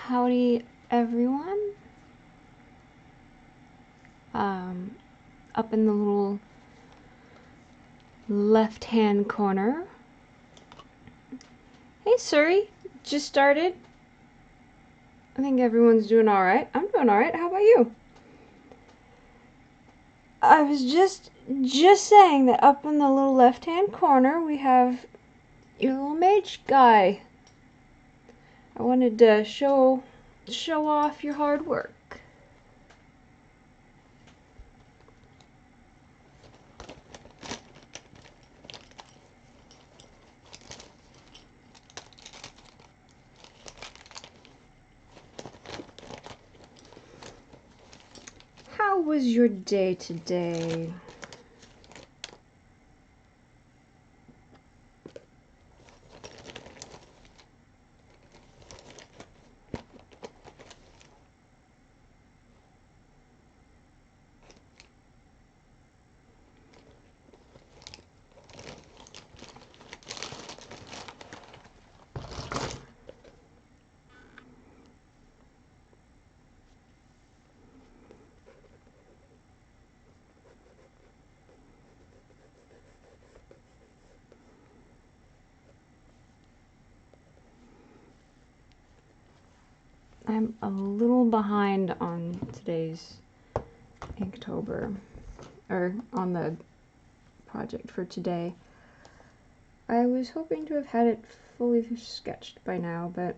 Howdy everyone. Up in the little left hand corner. Hey Suri, just started. I think everyone's doing alright. I'm doing alright. How about you? I was just saying that up in the little left hand corner we have your little mage guy. I wanted to show off your hard work. How was your day today? I'm a little behind on today's Inktober, or on the project for today. I was hoping to have had it fully sketched by now, but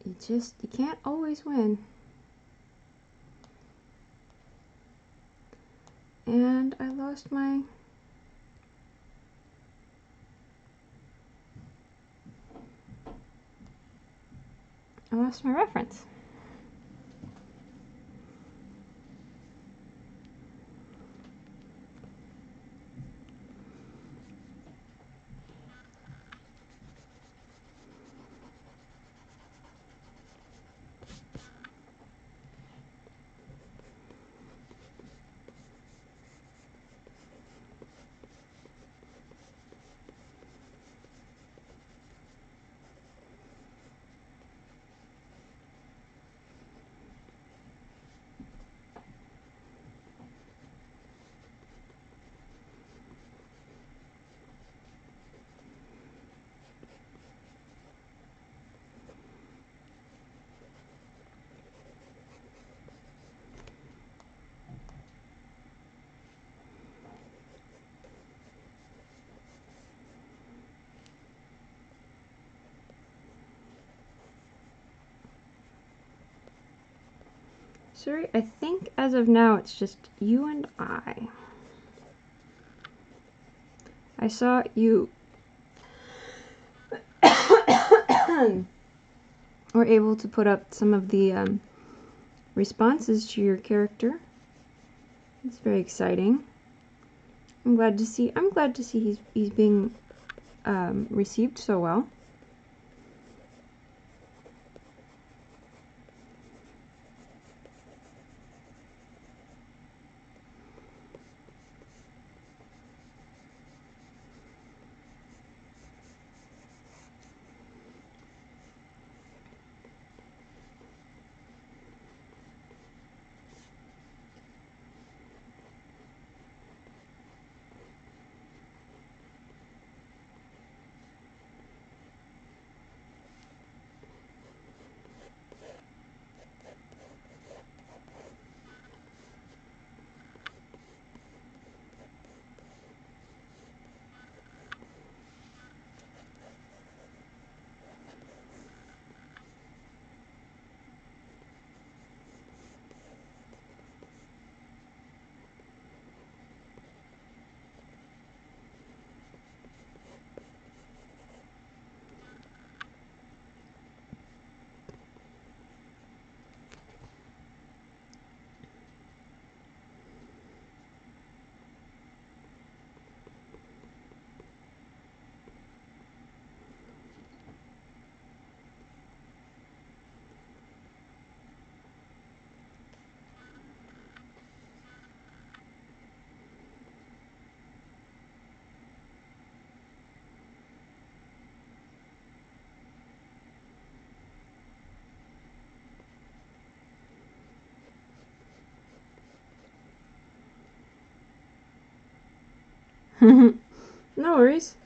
you can't always win. And I lost my reference. Suri, I think as of now it's just you and I. I saw you were able to put up some of the responses to your character. It's very exciting. I'm glad to see he's being received so well. No worries.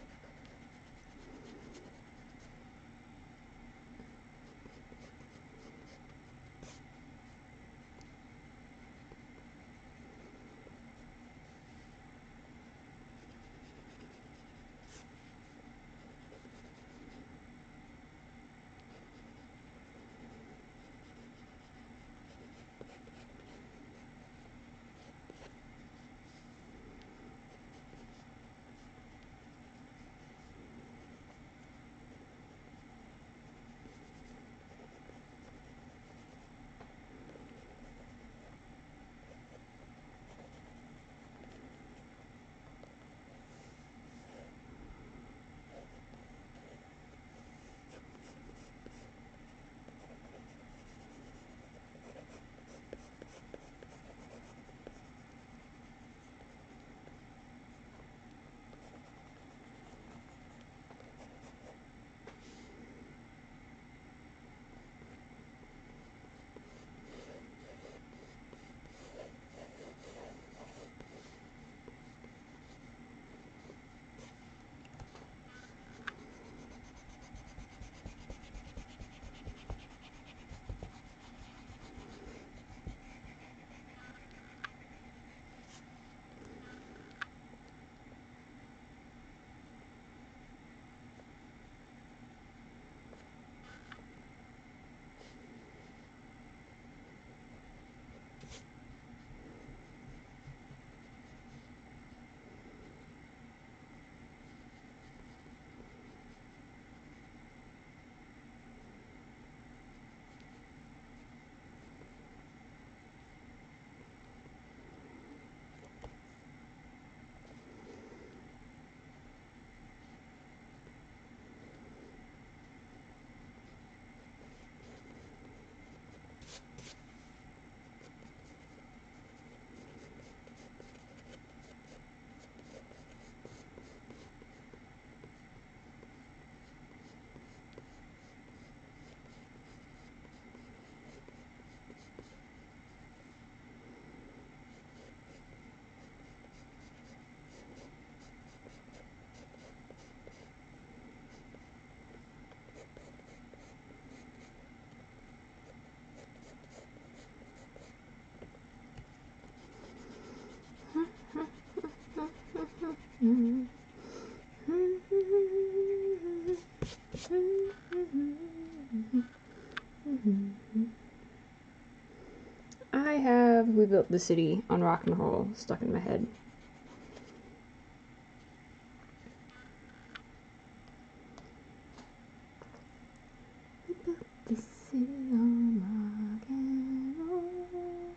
I have We Built the City on Rock and Roll stuck in my head. We built the city on rock and roll.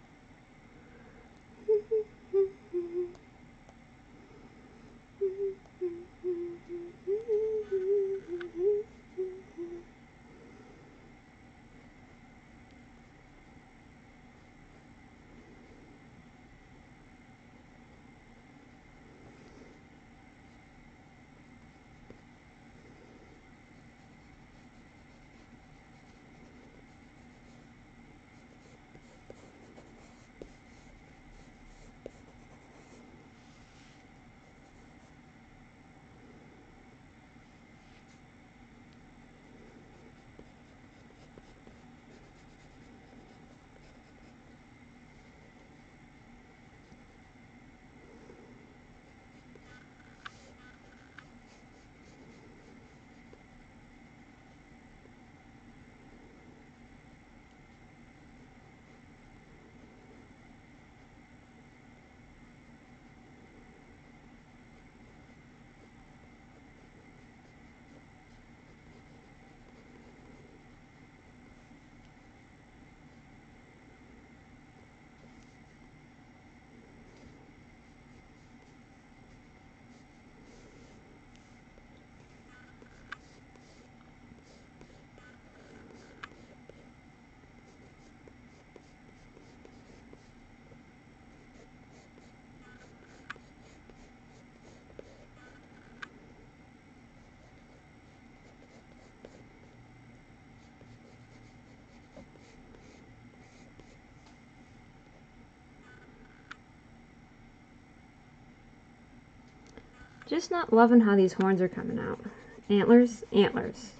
Just not loving how these horns are coming out. Antlers, antlers.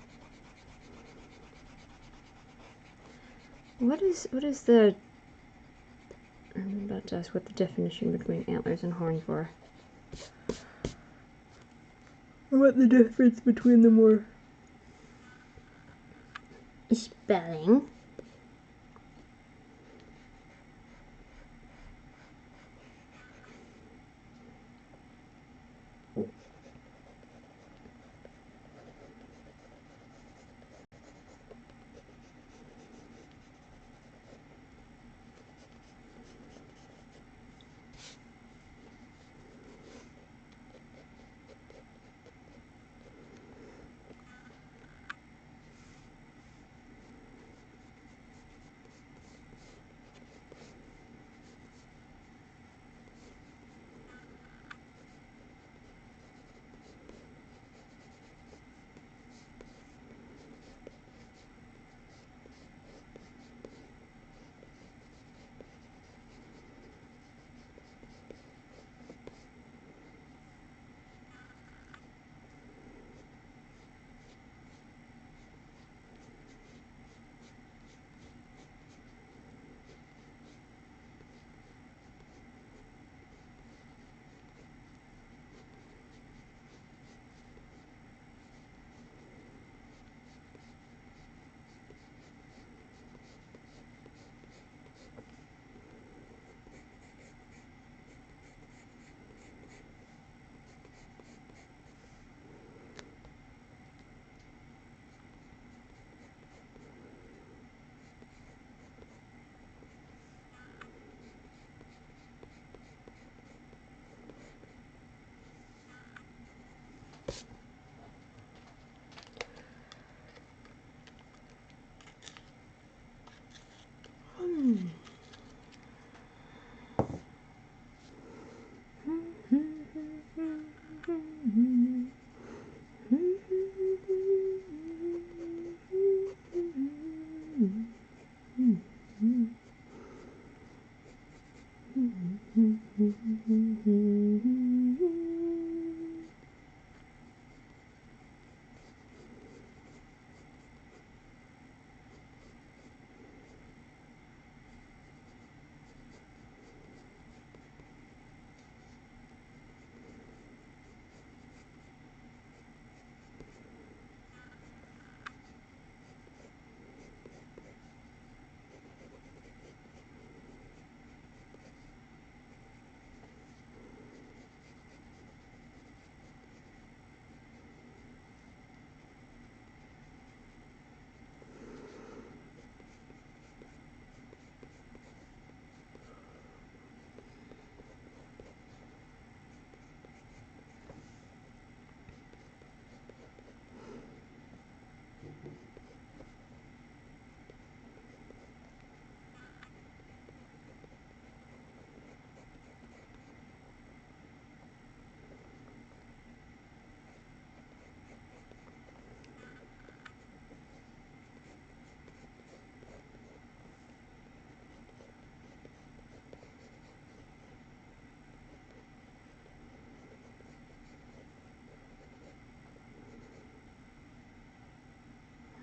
What is the... I'm about to ask what the definition between antlers and horns were. Or what the difference between them were. Spelling.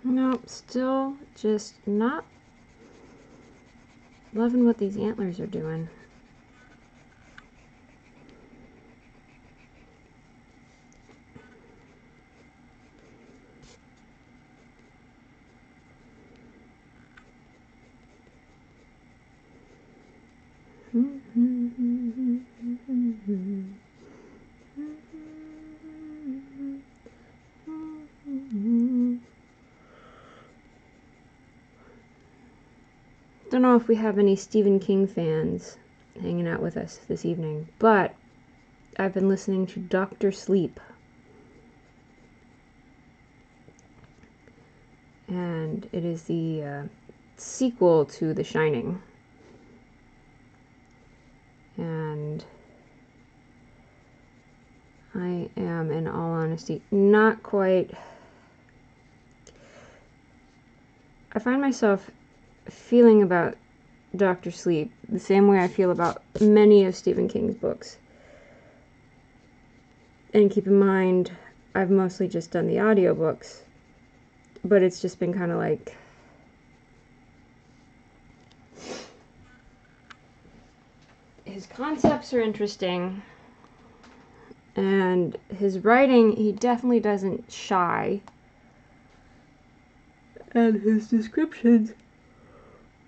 Nope, still just not loving what these antlers are doing. Don't know if we have any Stephen King fans hanging out with us this evening, but I've been listening to Dr. Sleep. And it is the sequel to The Shining. And I am, in all honesty, not quite... I find myself feeling about Dr. Sleep the same way I feel about many of Stephen King's books. And keep in mind, I've mostly just done the audiobooks, but it's just been kind of like his concepts are interesting, and his writing, he definitely doesn't shy, and his descriptions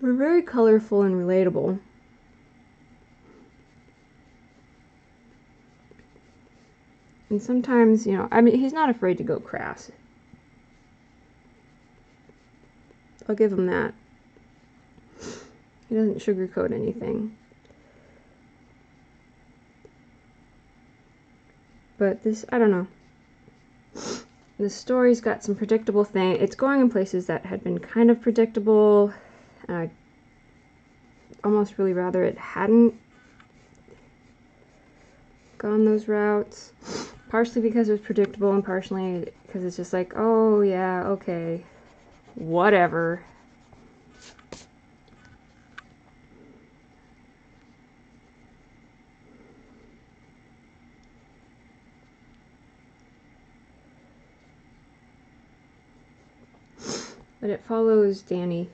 are very colorful and relatable. And sometimes, you know, I mean, he's not afraid to go crass. I'll give him that. He doesn't sugarcoat anything. But this, I don't know. The story's got some predictable things. It's going in places that had been kind of predictable, and I'd almost really rather it hadn't gone those routes. Partially because it was predictable, and partially because it's just like, oh yeah, okay, whatever. But it follows Danny.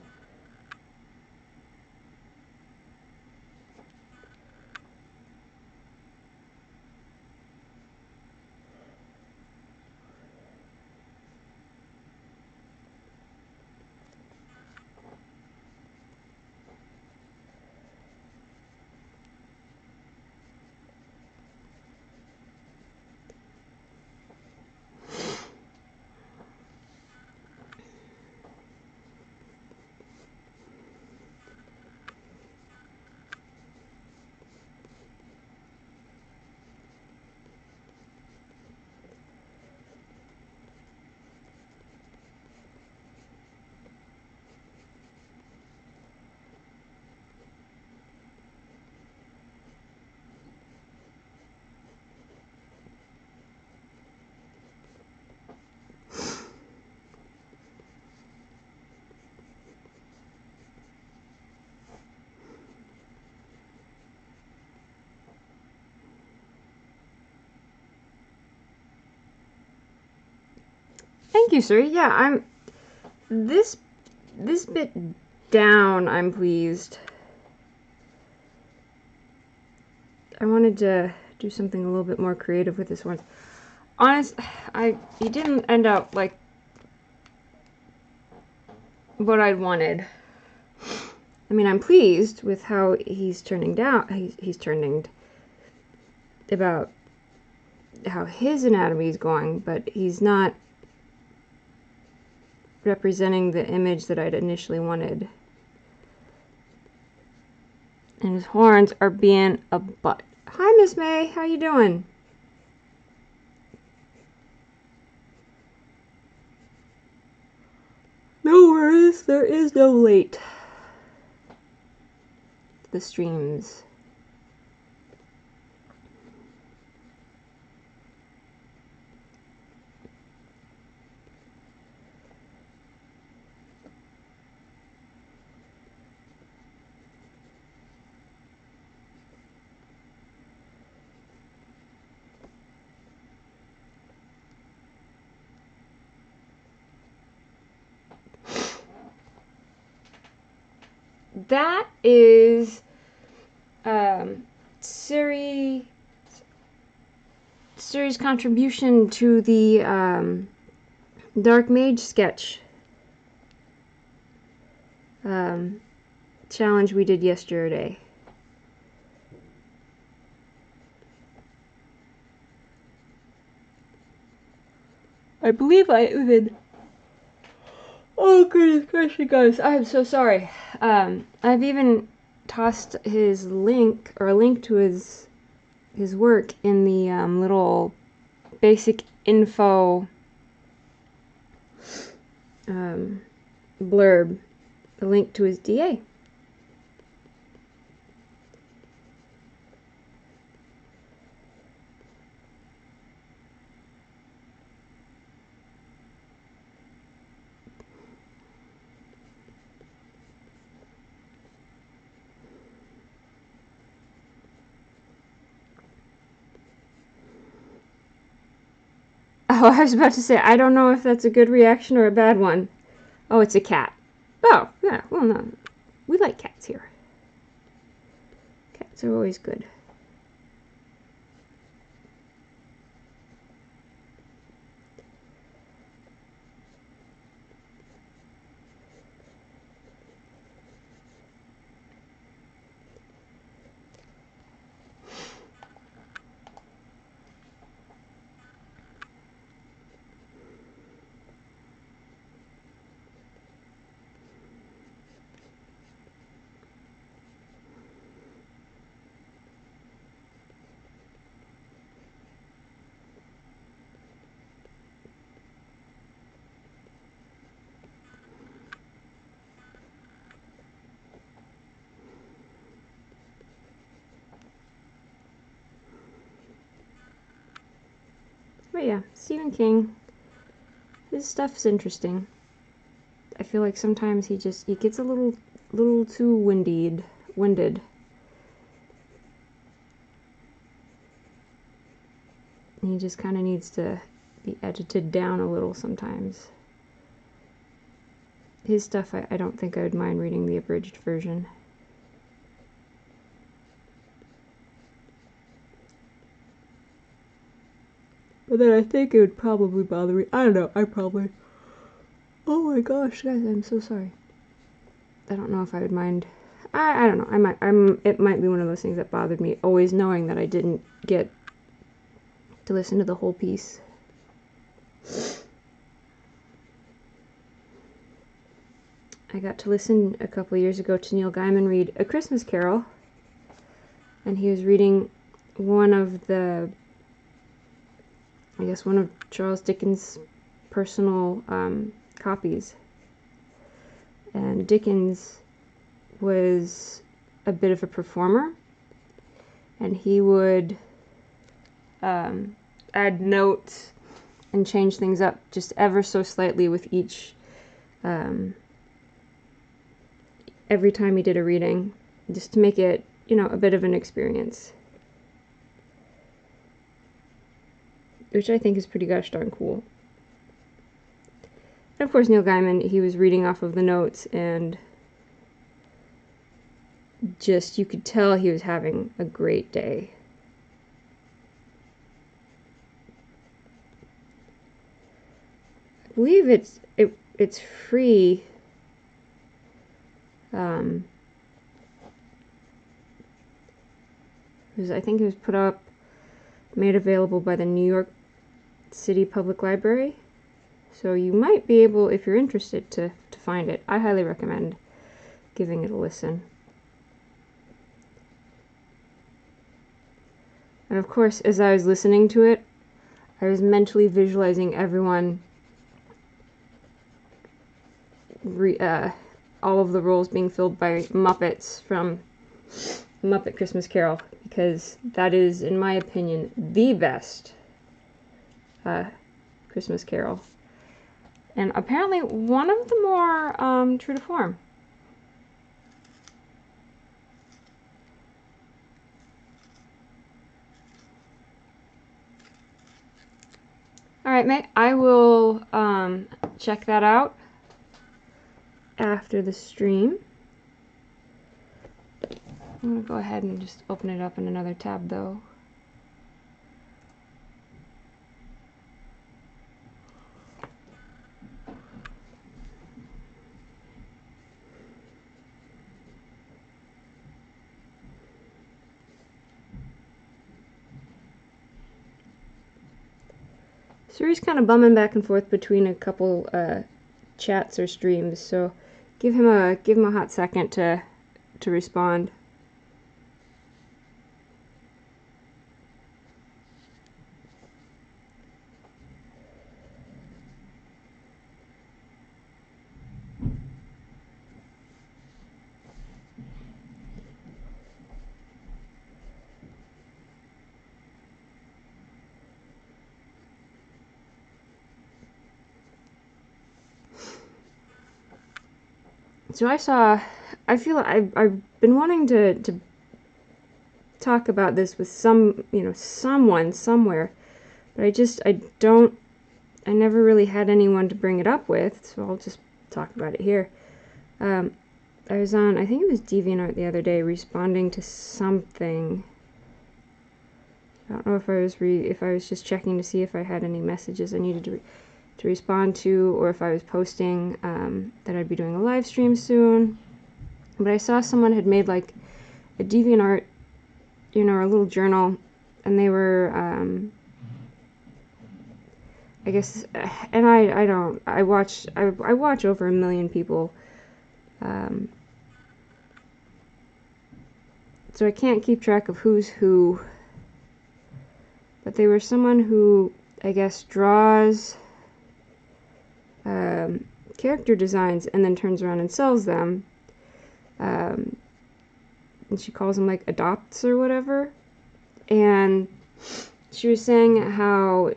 Thank you, Suri. Yeah, I'm this bit down, I'm pleased. I wanted to do something a little bit more creative with this one. He didn't end up like what I'd wanted. I mean, I'm pleased with how he's turning down. He's turning about how his anatomy is going, but he's not representing the image that I'd initially wanted. And his horns are being a butt. Hi, Miss May. How you doing? No worries. There is no late. The streams. That is Suri's contribution to the Dark Mage sketch challenge we did yesterday. I believe I even... Oh, goodness gracious, guys. I am so sorry. I've even tossed his link, or a link to his work in the little basic info blurb, a link to his DA. Oh, I was about to say, I don't know if that's a good reaction or a bad one. Oh, it's a cat. Oh, yeah, well, no. We like cats here. Cats are always good. But yeah, Stephen King, his stuff's interesting. I feel like sometimes he gets a little too winded. He just kind of needs to be edited down a little sometimes. His stuff, I don't think I would mind reading the abridged version. But then I think it would probably bother me. I don't know, oh my gosh, guys, I'm so sorry. I don't know if I would mind. I don't know. It might be one of those things that bothered me, always knowing that I didn't get to listen to the whole piece. I got to listen a couple years ago to Neil Gaiman read A Christmas Carol, and he was reading one of Charles Dickens' personal copies. And Dickens was a bit of a performer, and he would add notes and change things up just ever so slightly with each every time he did a reading, just to make it, a bit of an experience, which I think is pretty gosh darn cool. And of course, Neil Gaiman, he was reading off of the notes, and just, you could tell he was having a great day. I believe it's free. I think it was made available by the New York City Public Library. So you might be able, if you're interested, to find it. I highly recommend giving it a listen. And of course, as I was listening to it, I was mentally visualizing everyone, all of the roles being filled by Muppets from Muppet Christmas Carol, because that is, in my opinion, the best Christmas Carol. And apparently one of the more true to form. Alright, mate, I will check that out after the stream. I'm going to go ahead and just open it up in another tab, though. Suri's kind of bumming back and forth between a couple chats or streams, so give him a hot second to respond. So I feel like I've been wanting to talk about this with someone somewhere, but I don't I never really had anyone to bring it up with, so I'll just talk about it here. I was on, I think it was DeviantArt the other day, responding to something. I don't know if I was just checking to see if I had any messages I needed to respond to, or if I was posting that I'd be doing a live stream soon. But I saw someone had made like a DeviantArt, you know, a little journal, and they were, I guess, and I watch over 1 million people, so I can't keep track of who's who, but they were someone who, I guess, draws character designs and then turns around and sells them, and she calls them like adopts or whatever. And she was saying how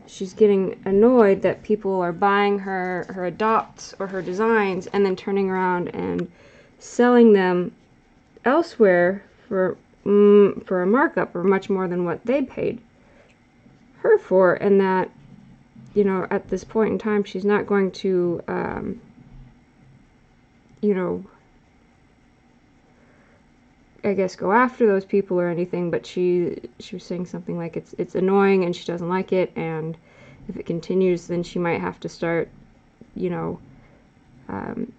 she's getting annoyed that people are buying her adopts or her designs and then turning around and selling them elsewhere for a markup or much more than what they paid her for, and that, you know, at this point in time she's not going to you know, I guess go after those people or anything, but she was saying something like it's annoying and she doesn't like it, and if it continues then she might have to start, you know,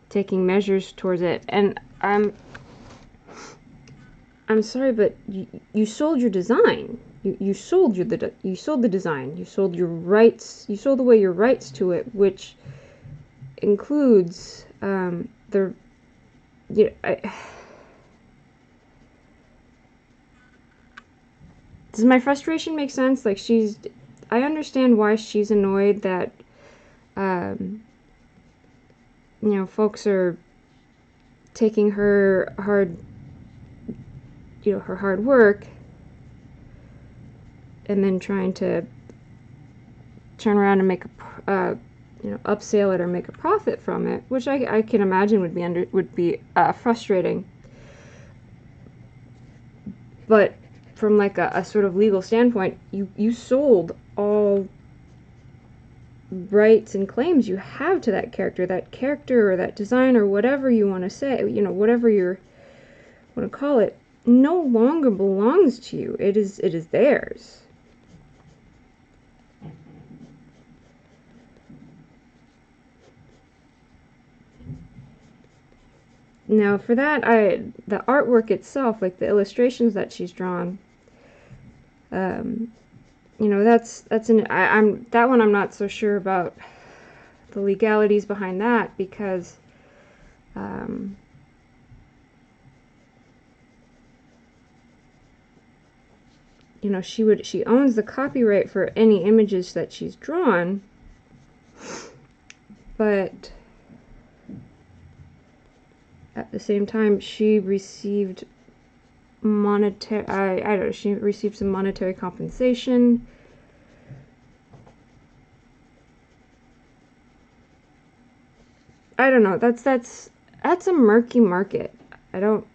taking measures towards it. And I'm sorry, but you sold your design. You sold the design. You sold your rights. You sold away your rights to it, which includes the. You know, does my frustration make sense? Like, I understand why she's annoyed that, you know, folks are taking her hard work and then trying to turn around and make you know, upsell it or make a profit from it, which I can imagine would be frustrating. But from like a sort of legal standpoint, you sold all rights and claims you have to that character or that design or whatever you want to say, you know, whatever you want to call it, no longer belongs to you. It is theirs. Now for that, the artwork itself, like the illustrations that she's drawn, you know, that one I'm not so sure about the legalities behind that, because you know, she owns the copyright for any images that she's drawn, but at the same time she received monetary, I don't know, she received some monetary compensation. I don't know, that's a murky market. I don't.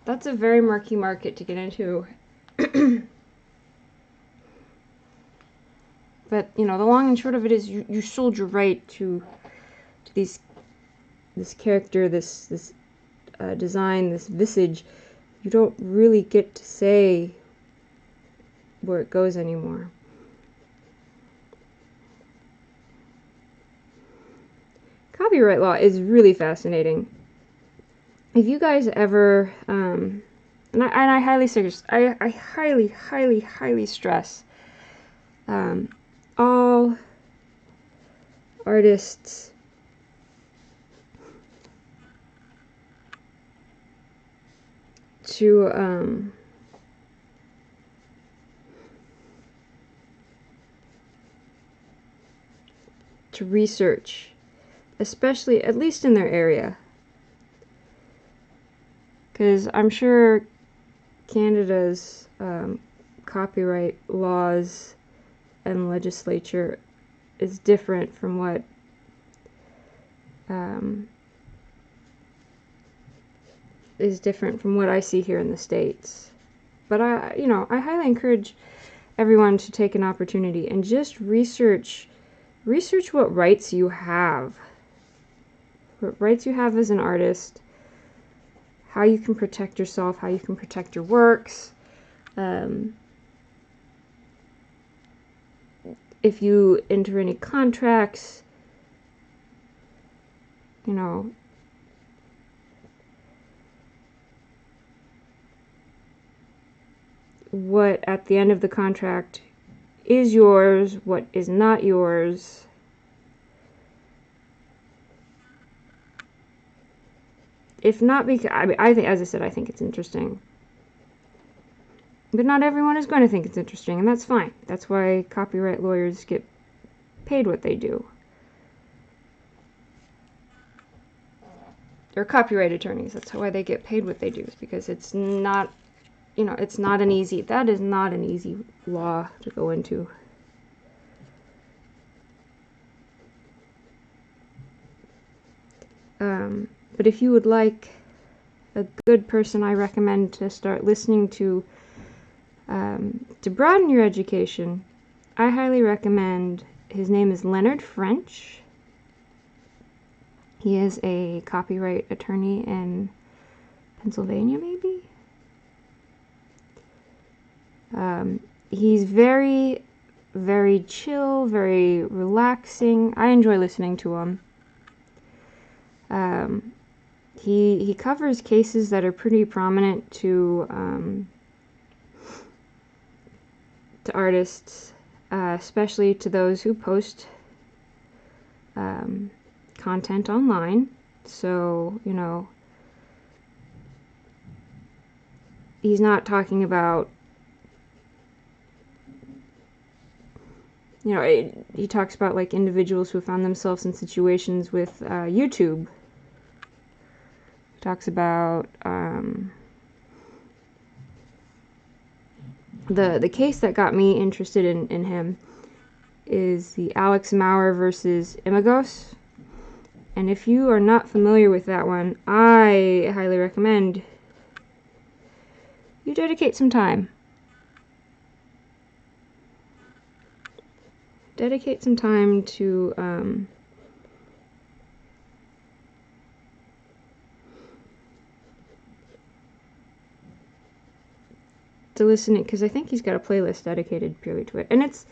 That's a very murky market to get into. But, you know, the long and short of it is you sold your right to this character, this design, this visage. You don't really get to say where it goes anymore. Copyright law is really fascinating. If you guys ever, and I highly suggest, I highly stress, all artists to research, especially at least in their area, because I'm sure Canada's copyright laws and legislature is different from what is different from what I see here in the States. But I highly encourage everyone to take an opportunity and just research what rights you have. What rights you have as an artist, how you can protect yourself, how you can protect your works. If you enter any contracts, what at the end of the contract is yours, what is not yours. If not, because I think, as I said, I think it's interesting. But not everyone is going to think it's interesting, and that's fine. That's why copyright lawyers get paid what they do. Or copyright attorneys, that's why they get paid what they do, is because it's not, it's not an easy, that is not an easy law to go into. But if you would like a good person, I recommend to start listening to broaden your education. I highly recommend, his name is Leonard French. He is a copyright attorney in Pennsylvania, maybe? He's very, very chill, very relaxing. I enjoy listening to him. He covers cases that are pretty prominent to artists, especially to those who post content online. So, he's not talking about, he talks about like individuals who found themselves in situations with YouTube. He talks about the case that got me interested in him is the Alex Maurer versus Imagos. And if you are not familiar with that one, I highly recommend you dedicate some time. Dedicate some time to listen it, because I think he's got a playlist dedicated purely to it, and it's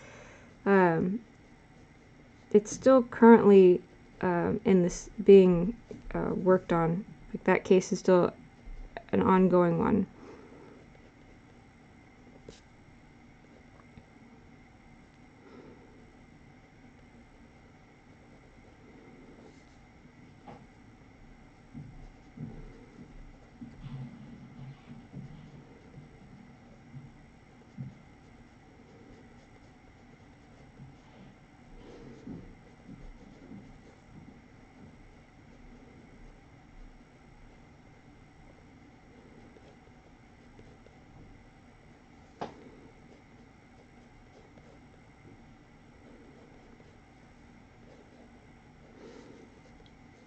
still currently in this being worked on. Like, that case is still an ongoing one.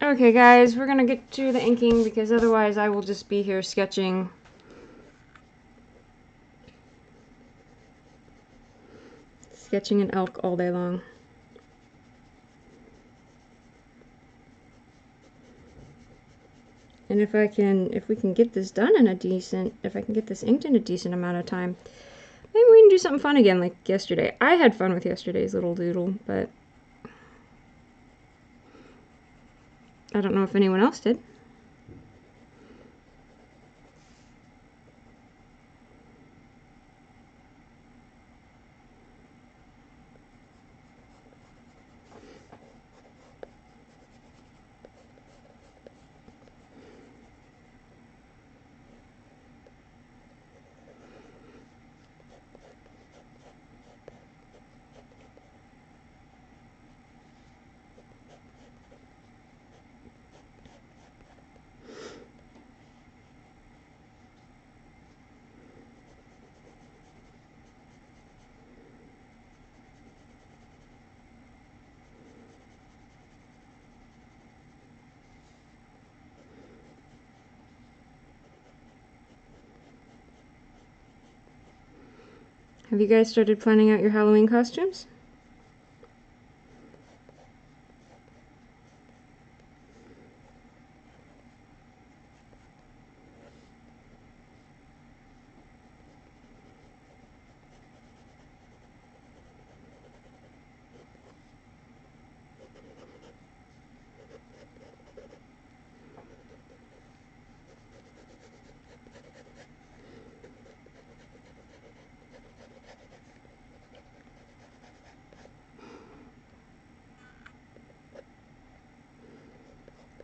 Okay guys, we're gonna get to the inking, because otherwise I will just be here sketching an elk all day long. And if we can get this done in if I can get this inked in a decent amount of time, maybe we can do something fun again like yesterday. I had fun with yesterday's little doodle, but I don't know if anyone else did. Have you guys started planning out your Halloween costumes?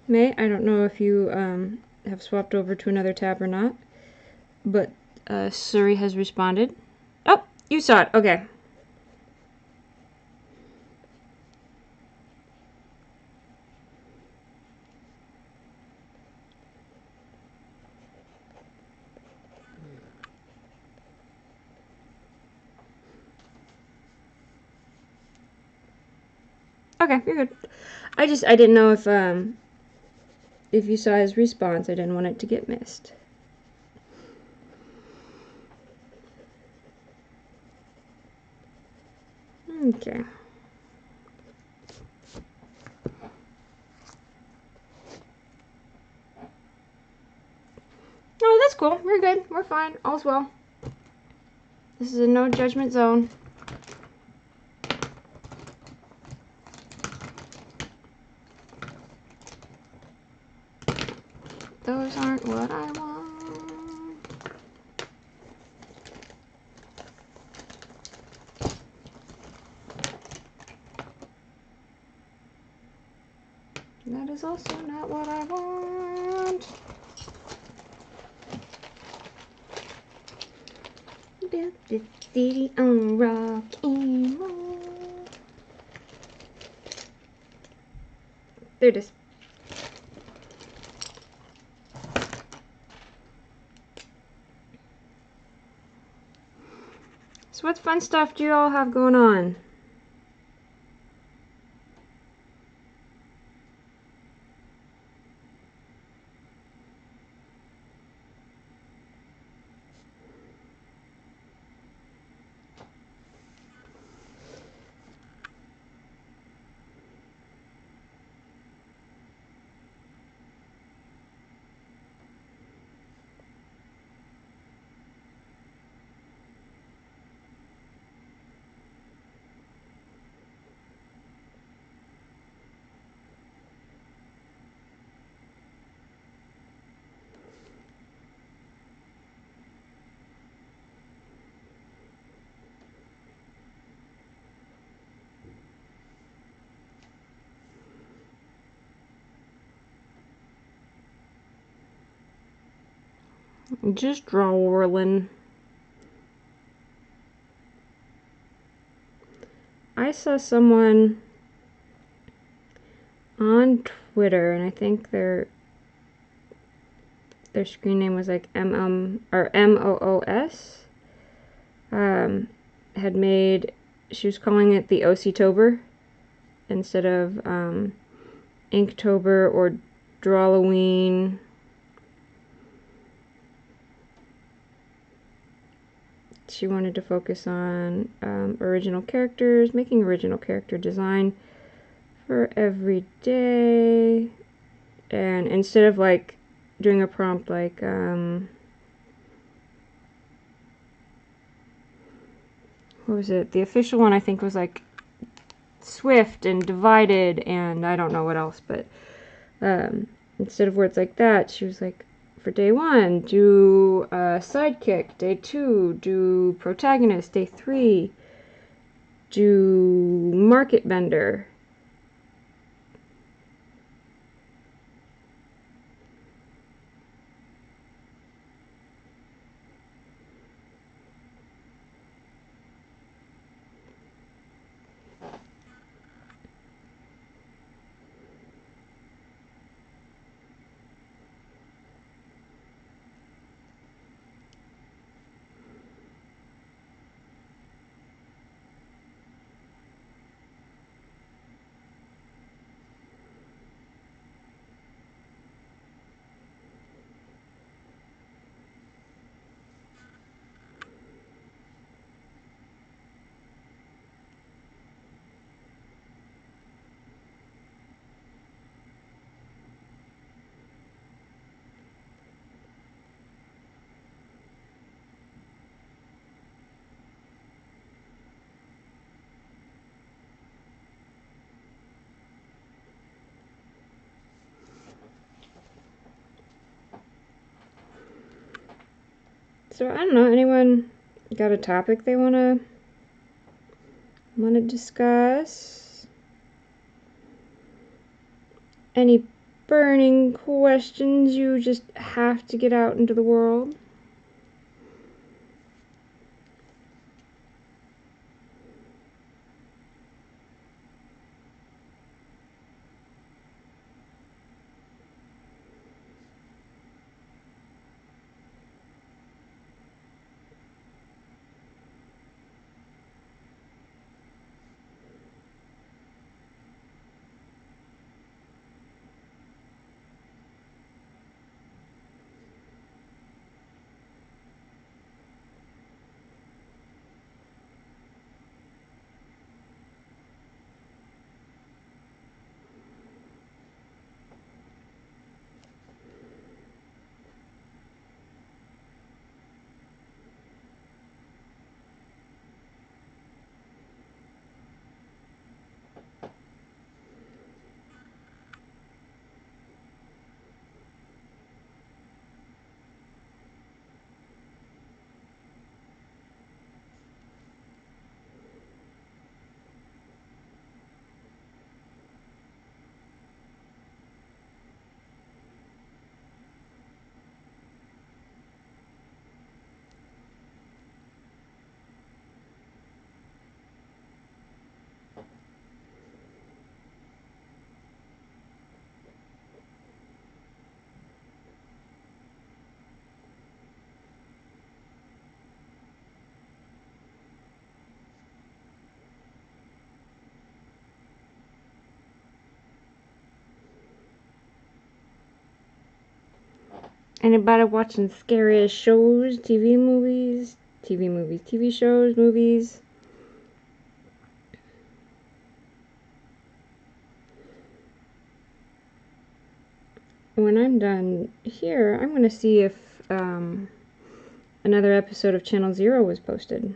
May, I don't know if you have swapped over to another tab or not, but Suri has responded. Oh, you saw it. Okay. Okay, you're good. I didn't know if you saw his response. I didn't want it to get missed. Okay. Oh, that's cool. We're good. We're fine. All's well. This is a no judgment zone. Those aren't what I want. That is also not what I want. Built the city on rock and roll. There it is. So what fun stuff do you all have going on? Just drawing. I saw someone on Twitter, and I think their screen name was like MOOS. Had made, she was calling it the OC-tober instead of Inktober or Drawloween. She wanted to focus on original characters, making original character design for every day. And instead of like doing a prompt like what was it? The official one I think was like swift and divided and I don't know what else, but instead of words like that, she was like, for day 1, do sidekick. Day 2, do protagonist. Day 3, do market bender. So I don't know, anyone got a topic they wanna discuss? Any burning questions you just have to get out into the world? Anybody watching scary shows, TV shows, movies? When I'm done here, I'm going to see if another episode of Channel Zero was posted.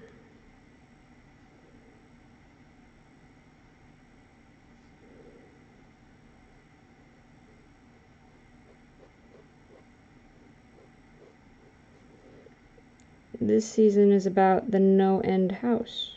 This season is about the No End House.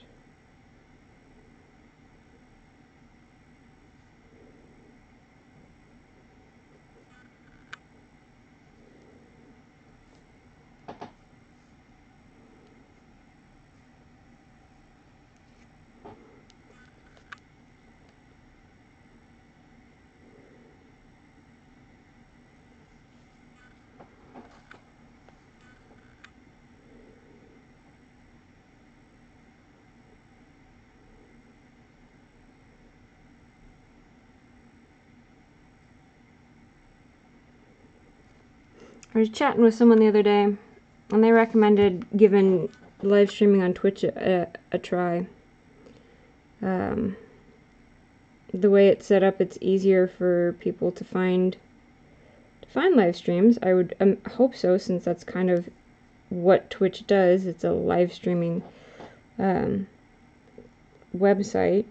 I was chatting with someone the other day, and they recommended giving live streaming on Twitch a try. The way it's set up, it's easier for people to find live streams. I would hope so, since that's kind of what Twitch does. It's a live streaming website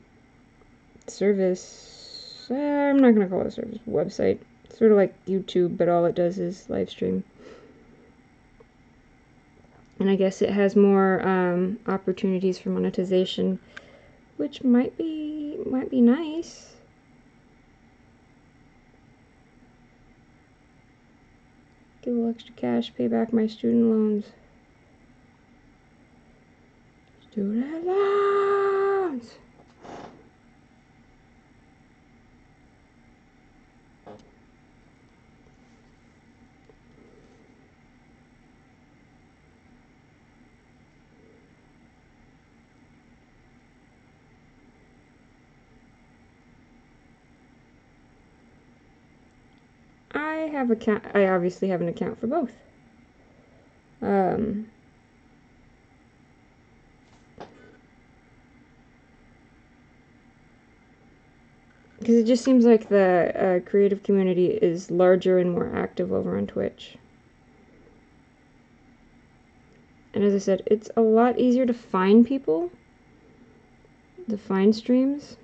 service. I'm not gonna call it a service. Website. Sort of like YouTube, but all it does is live stream. And I guess it has more opportunities for monetization, which might be nice. Give a little extra cash, pay back my student loans. Student loans! I obviously have an account for both. Because it just seems like the creative community is larger and more active over on Twitch. And as I said, it's a lot easier to find people, to find streams.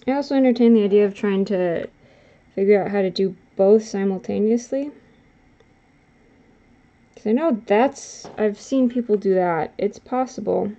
I also entertain the idea of trying to figure out how to do both simultaneously. Because I know I've seen people do that. It's possible.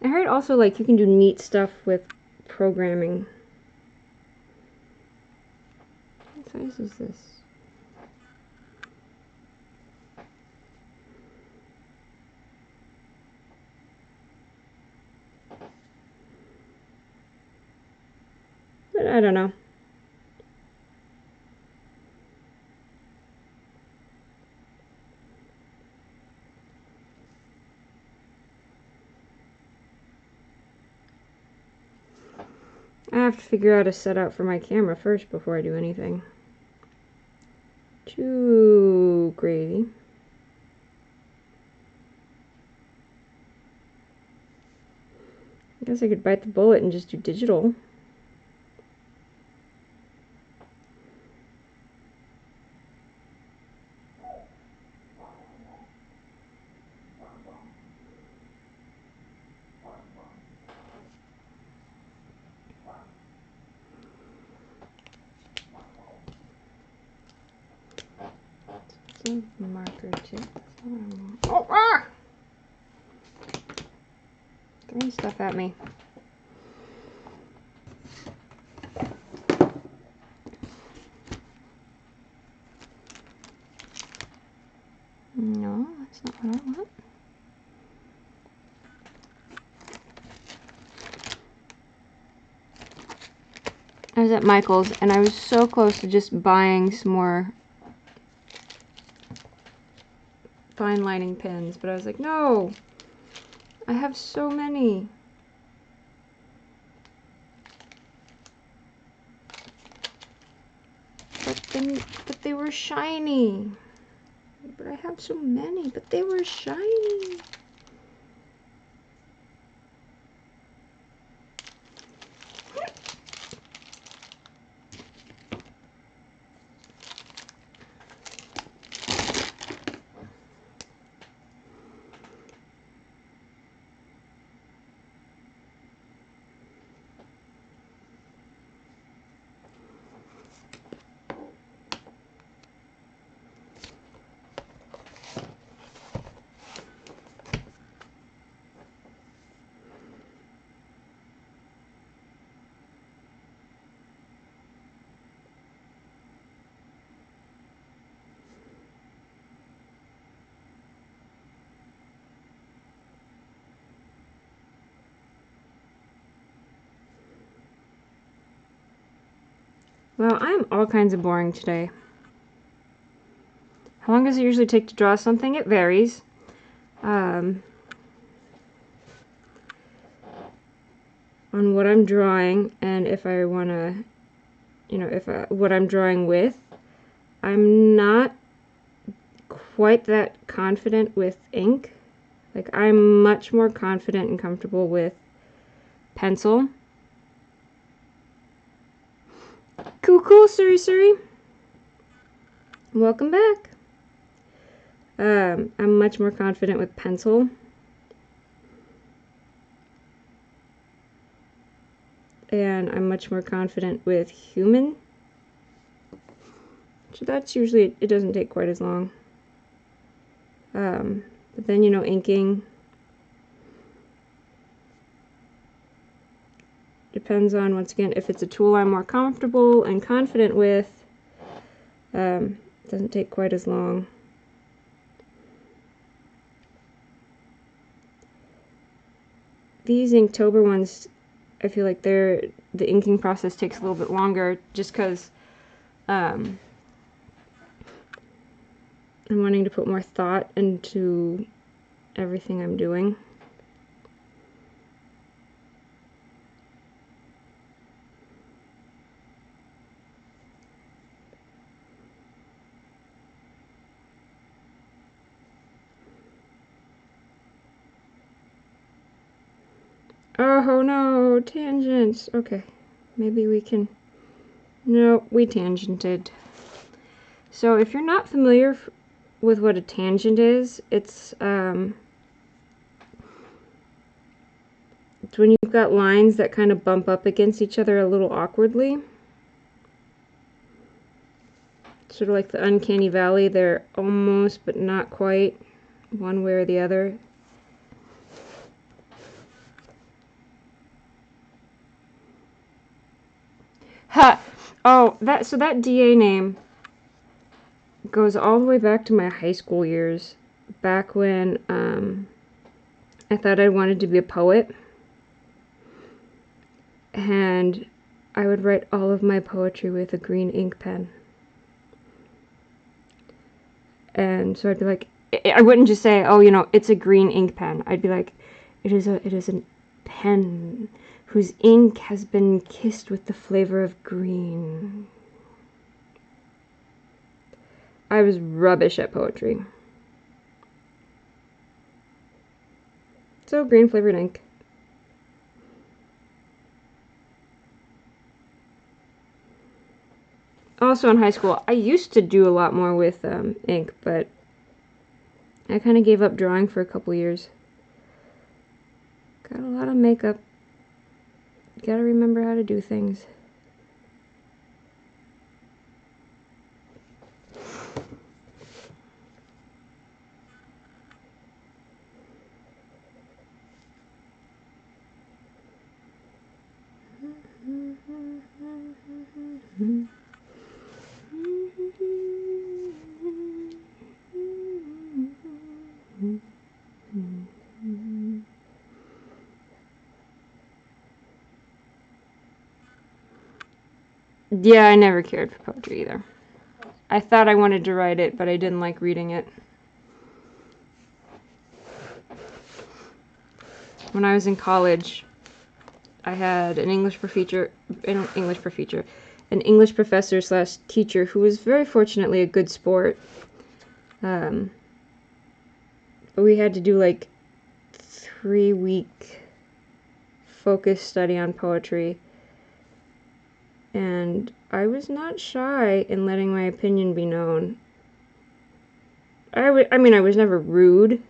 I heard also, like, you can do neat stuff with programming. What size is this? But I don't know. I have to figure out a setup for my camera first before I do anything. Too crazy. I guess I could bite the bullet and just do digital. Marker tip. Oh, ah! Throwing stuff at me. No, that's not what I want. I was at Michael's and I was so close to just buying some more fine lining pins, but I was like, no, I have so many. But they were shiny. But I have so many, but they were shiny. Well, I'm all kinds of boring today. How long does it usually take to draw something? It varies. On what I'm drawing and if I want to, what I'm drawing with. I'm not quite that confident with ink. Like, I'm much more confident and comfortable with pencil. Cool, Suri. Welcome back. I'm much more confident with pencil. And I'm much more confident with human. So that's usually, it doesn't take quite as long. But then, you know, inking depends on, once again, if it's a tool I'm more comfortable and confident with, doesn't take quite as long. These Inktober ones, I feel like the inking process takes a little bit longer just because I'm wanting to put more thought into everything I'm doing. Oh no, tangents. Okay, maybe we can... No, we tangented. So if you're not familiar with what a tangent is, it's when you've got lines that kind of bump up against each other a little awkwardly. Sort of like the uncanny valley, they're almost but not quite one way or the other. Ha! Oh, so that DA name goes all the way back to my high school years, back when I thought I wanted to be a poet, and I would write all of my poetry with a green ink pen. And so I'd be like, I wouldn't just say, oh, you know, it's a green ink pen. I'd be like, it is a pen whose ink has been kissed with the flavor of green. I was rubbish at poetry. So, green flavored ink. Also in high school, I used to do a lot more with ink, but I kind of gave up drawing for a couple years. Got a lot of makeup. Gotta remember how to do things. Yeah, I never cared for poetry either. I thought I wanted to write it, but I didn't like reading it. When I was in college, I had an English professor slash teacher who was very fortunately a good sport. But we had to do like 3-week focus study on poetry. And I was not shy in letting my opinion be known. I mean, I was never rude.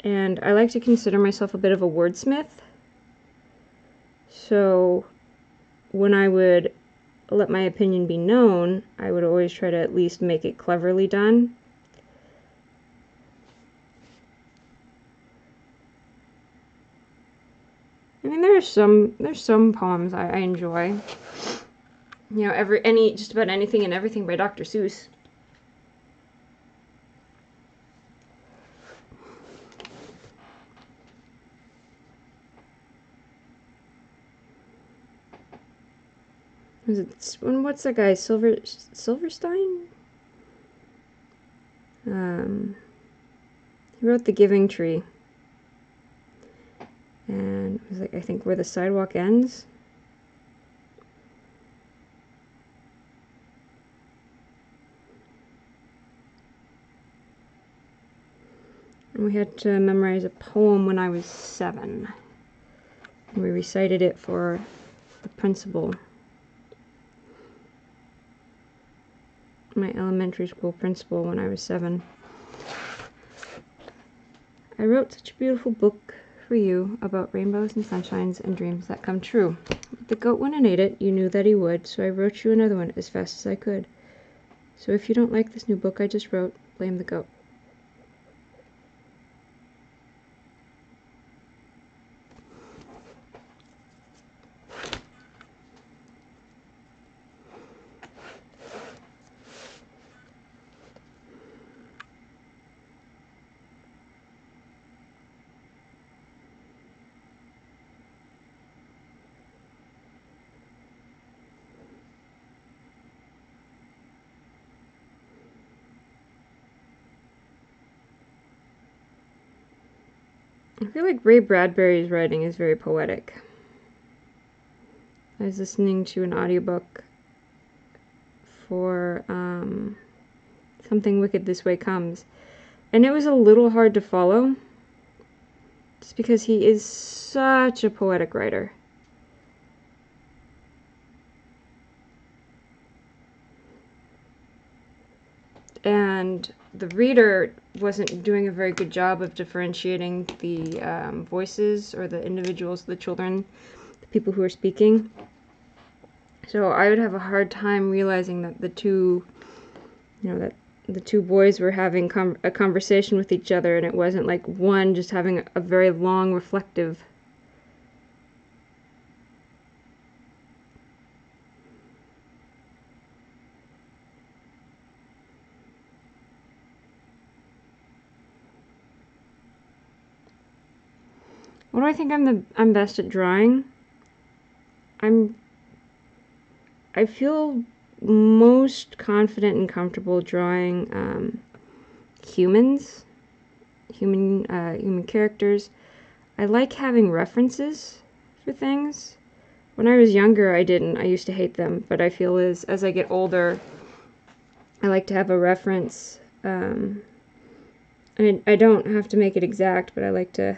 And I like to consider myself a bit of a wordsmith. So when I would let my opinion be known, I would always try to at least make it cleverly done. I mean, there's some poems I enjoy. You know, just about anything and everything by Dr. Seuss. What's that guy? Silverstein? He wrote The Giving Tree. And it was like, I think, Where the Sidewalk Ends. And we had to memorize a poem when I was 7. We recited it for the principal, my elementary school principal, when I was 7. I wrote such a beautiful book for you about rainbows and sunshines and dreams that come true. But the goat went and ate it. You knew that he would, so I wrote you another one as fast as I could. So if you don't like this new book I just wrote, blame the goat. I feel like Ray Bradbury's writing is very poetic. I was listening to an audiobook for Something Wicked This Way Comes, and it was a little hard to follow, just because he is such a poetic writer. And the reader wasn't doing a very good job of differentiating the voices or the individuals, the children, the people who are speaking. So I would have a hard time realizing that the two boys were having a conversation with each other, and it wasn't like one just having a very long, reflective. What do I think I'm best at drawing? I feel most confident and comfortable drawing humans, human characters. I like having references for things. When I was younger, I didn't. I used to hate them, but I feel as I get older, I like to have a reference. I don't have to make it exact, but I like to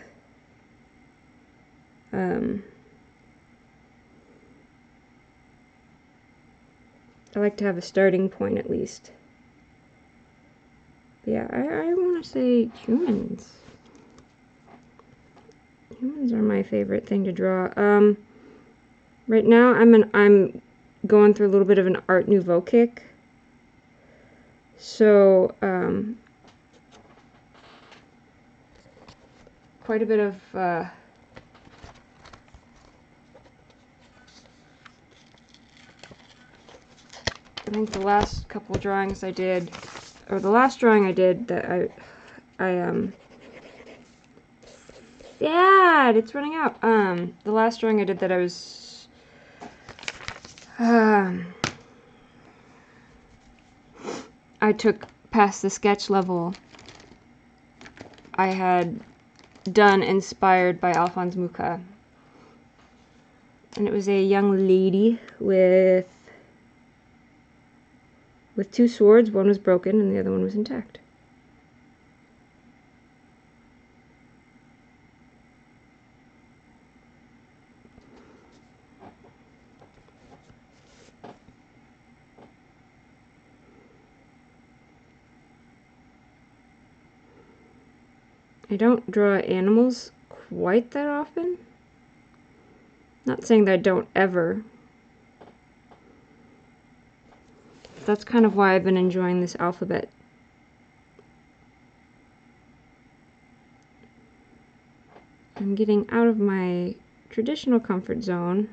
have a starting point at least. But yeah, I want to say humans. Humans are my favorite thing to draw. Right now I'm going through a little bit of an Art Nouveau kick. So quite a bit of I think the last couple drawings I did, or the last drawing I did that Dad, it's running out. The last drawing I did that I was I took past the sketch level. I had done inspired by Alphonse Mucha. And it was a young lady with 2 swords. One was broken and the other one was intact. I don't draw animals quite that often. Not saying that I don't ever. That's kind of why I've been enjoying this alphabet. I'm getting out of my traditional comfort zone.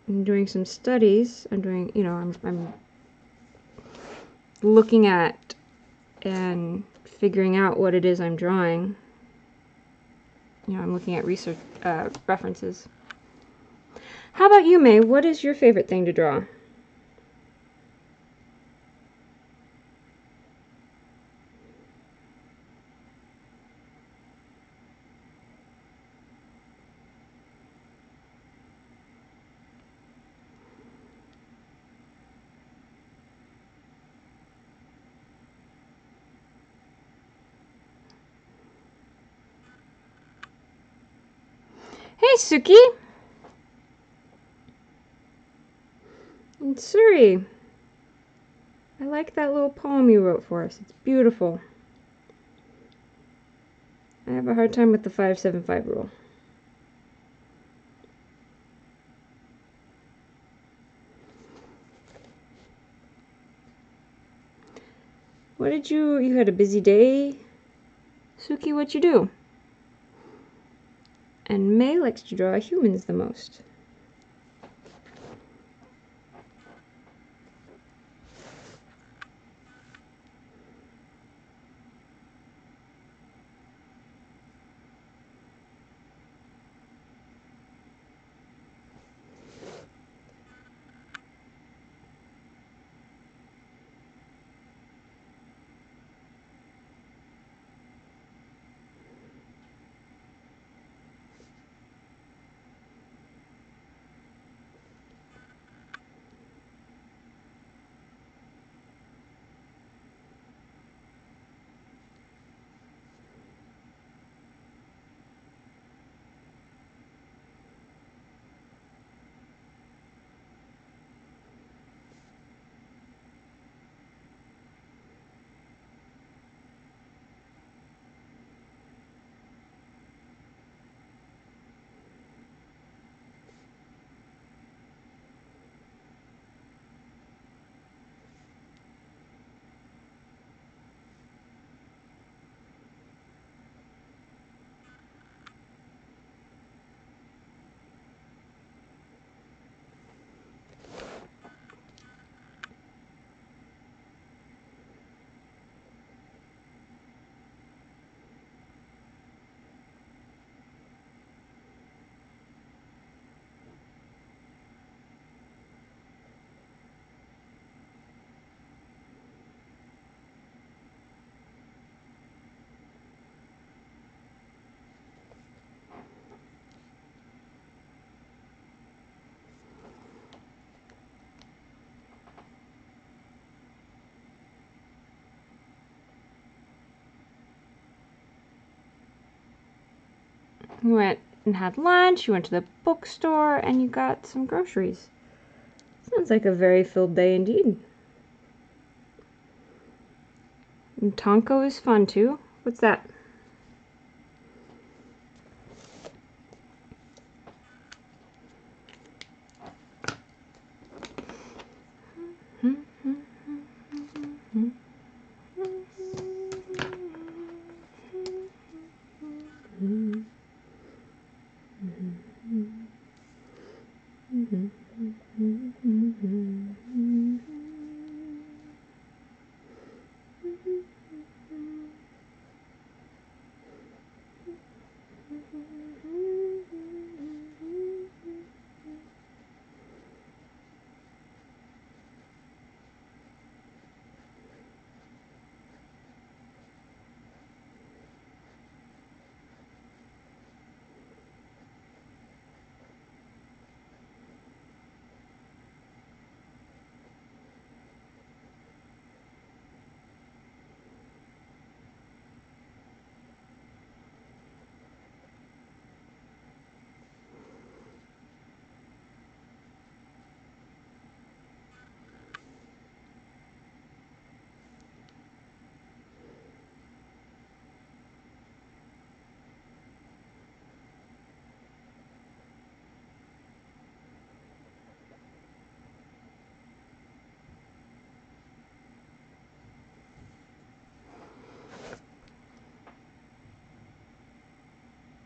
I'm doing some studies. I'm looking at and figuring out what it is I'm drawing. I'm looking at research references. How about you, May? What is your favorite thing to draw? Hey, Suki! It's Suri. I like that little poem you wrote for us. It's beautiful. I have a hard time with the 575 rule. What did you had a busy day? Suki, what'd you do? And May likes to draw humans the most. You went and had lunch, you went to the bookstore, and you got some groceries. Sounds like a very filled day indeed. And Tonko is fun too. What's that?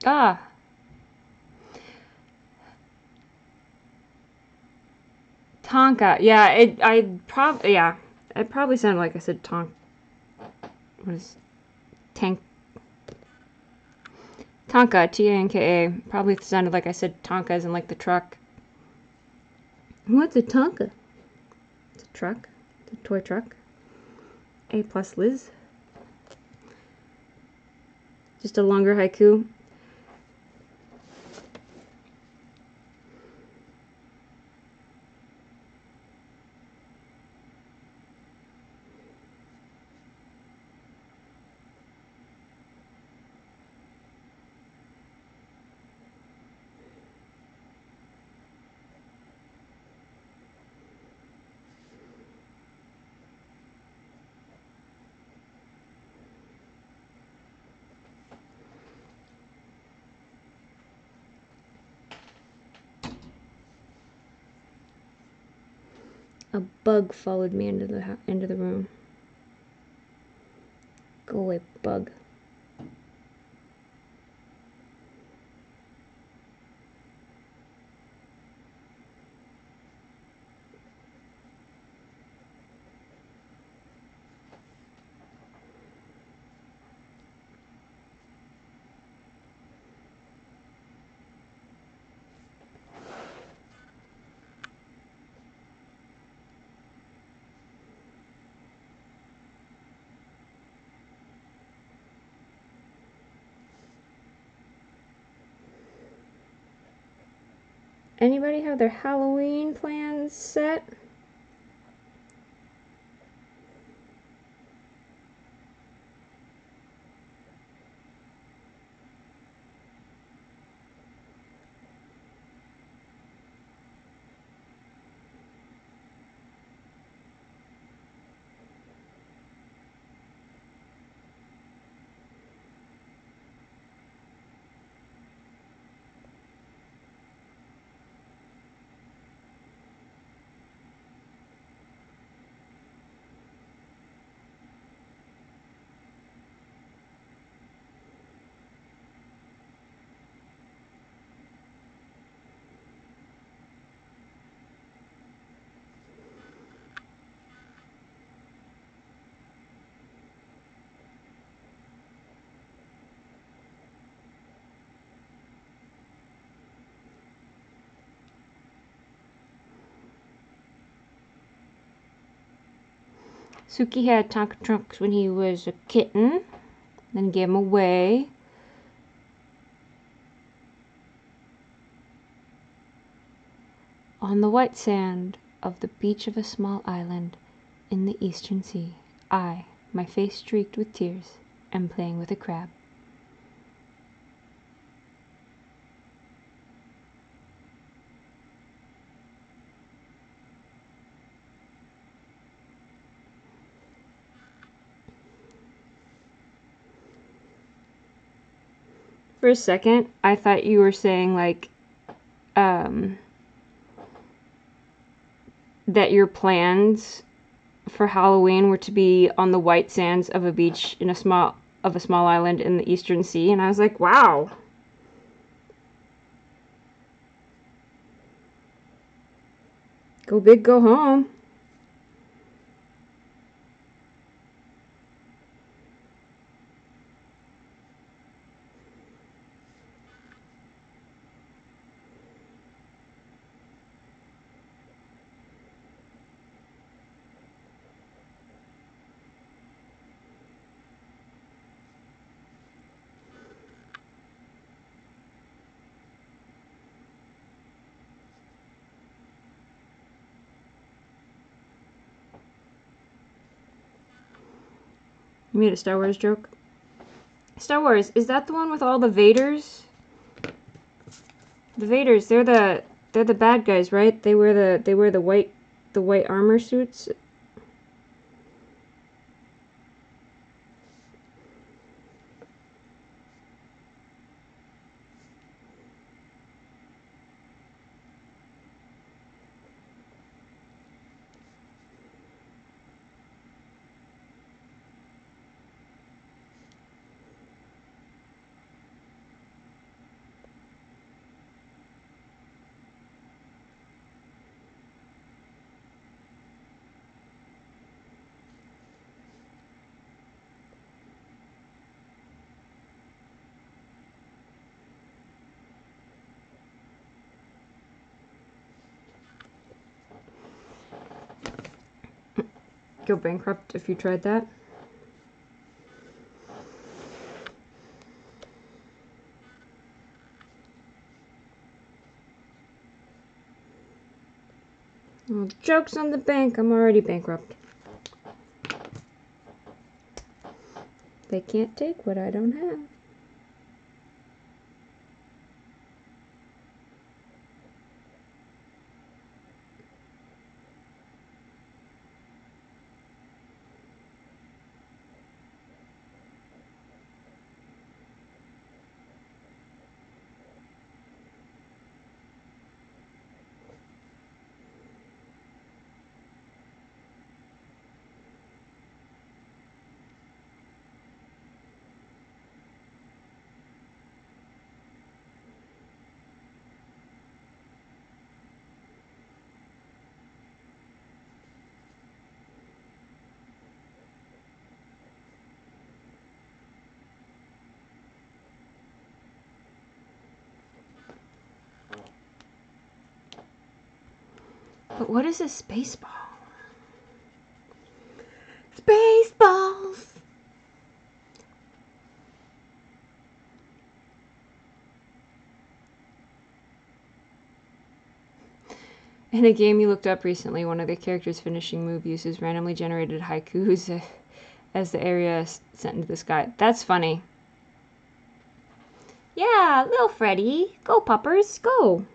Ah. Tonka. Yeah, it probably sounded like I said Tonk. What is tank? Tonka, T-A-N-K-A. Probably sounded like I said Tonka as in like the truck. What's a Tonka? It's a truck. It's a toy truck. A plus Liz. Just a longer haiku. A bug followed me into the room. Go away, bug. Anybody have their Halloween plans set? Suki had Tonka trunks when he was a kitten, then gave them away. On the white sand of the beach of a small island in the eastern sea, I, my face streaked with tears, am playing with a crab. For a second, I thought you were saying, like, that your plans for Halloween were to be on the white sands of a beach in a small island in the eastern sea, and I was like, wow. Go big, go home. You made a Star Wars joke? Star Wars, is that the one with all the Vaders? The Vaders, they're the bad guys, right? They wear the white armor suits. Go bankrupt if you tried that. Well, joke's on the bank, I'm already bankrupt. They can't take what I don't have. But what is a space ball? Spaceballs! In a game you looked up recently, one of the characters' finishing move uses randomly generated haikus as the area sent into the sky. That's funny. Yeah, little Freddy. Go, puppers, go.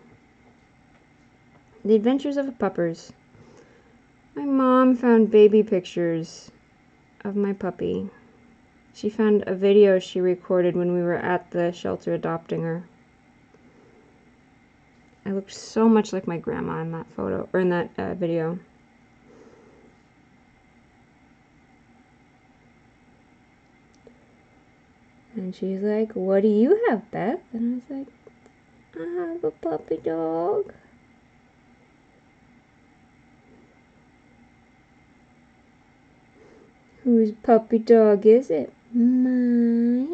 The Adventures of Puppers. My mom found baby pictures of my puppy. She found a video she recorded when we were at the shelter adopting her. I looked so much like my grandma in that photo, or in that video. And she's like, "What do you have, Beth?" And I was like, "I have a puppy dog." Whose puppy dog is it? Mine?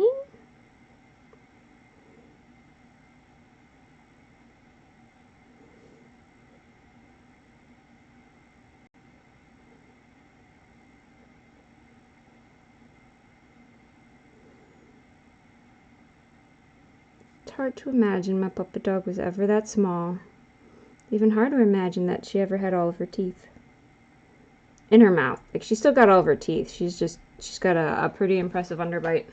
It's hard to imagine my puppy dog was ever that small. Even harder to imagine that she ever had all of her teeth in her mouth. Like, she's still got all of her teeth. She's got a pretty impressive underbite.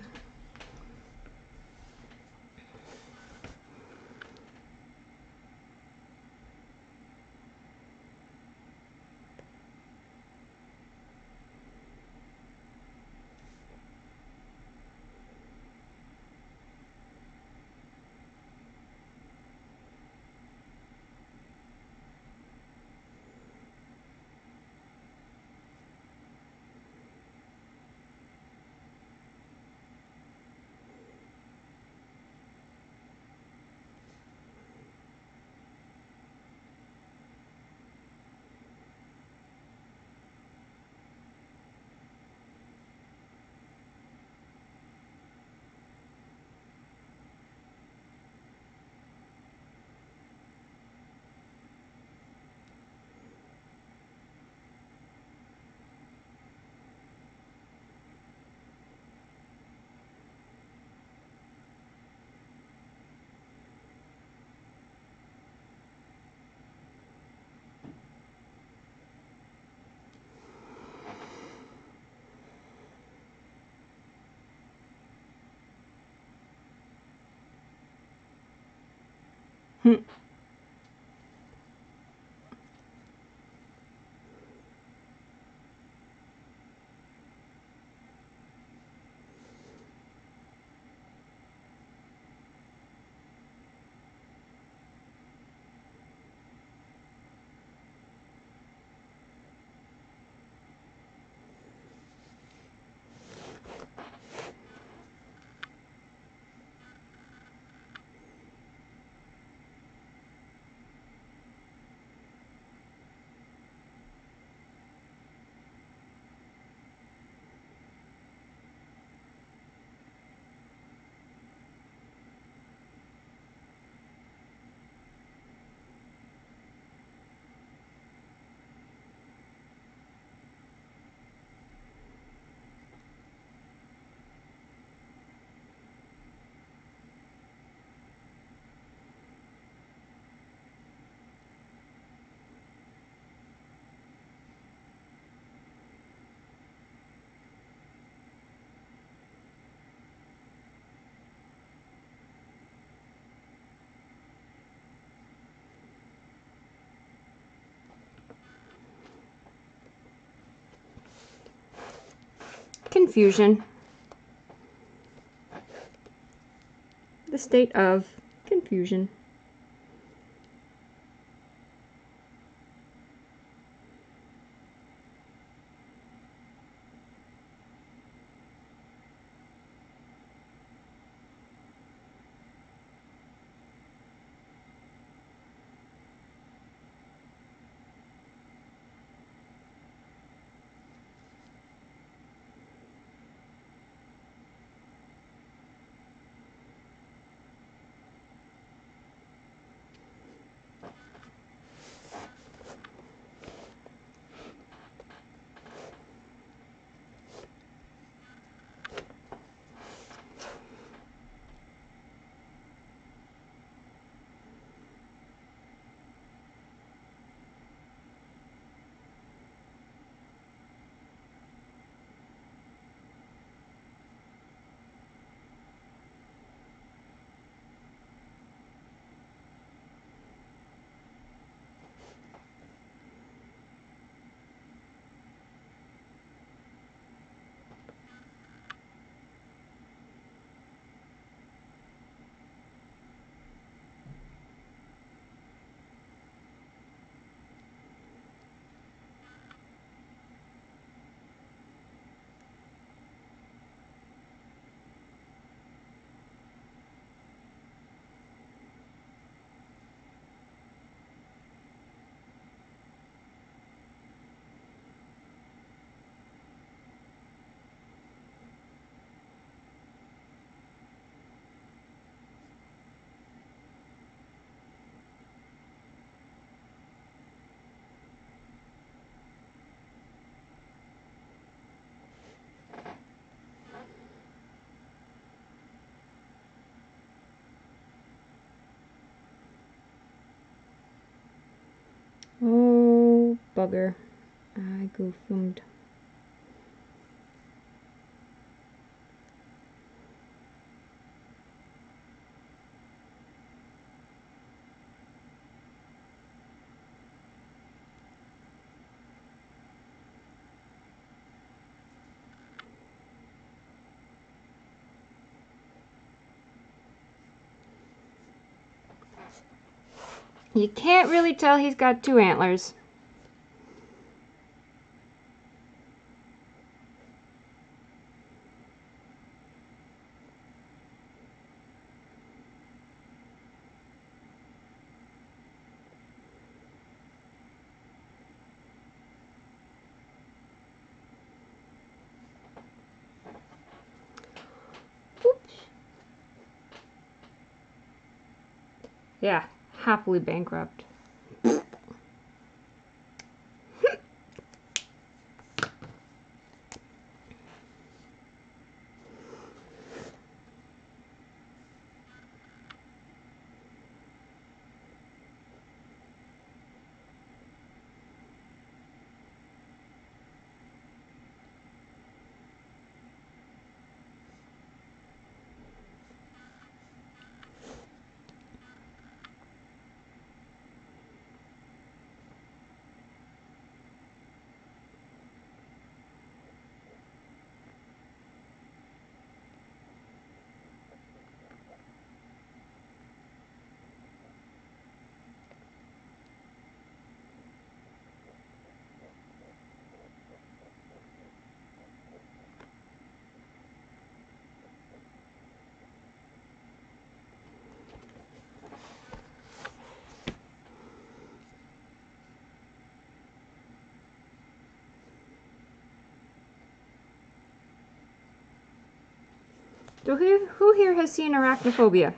Confusion. The state of confusion. bugger. I goofed. You can't really tell he's got 2 antlers. Oops. Yeah, happily bankrupt. So who here has seen arachnophobia?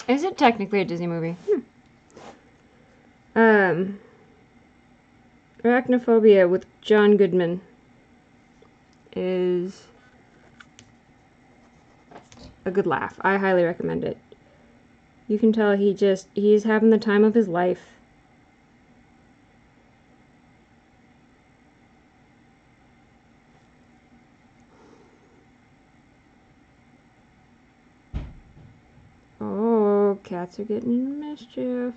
Is it technically a Disney movie? Arachnophobia with John Goodman is a good laugh. I highly recommend it. You can tell he's having the time of his life. Oh, cats are getting in mischief.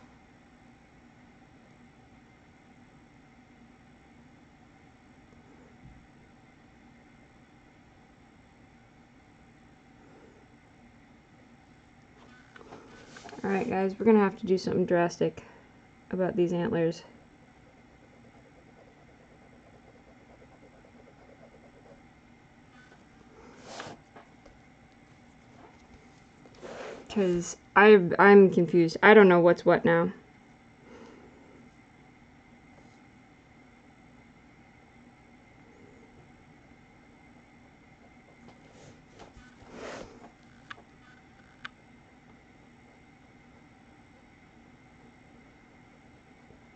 Alright guys, we're gonna have to do something drastic about these antlers. Because I'm confused. I don't know what's what now.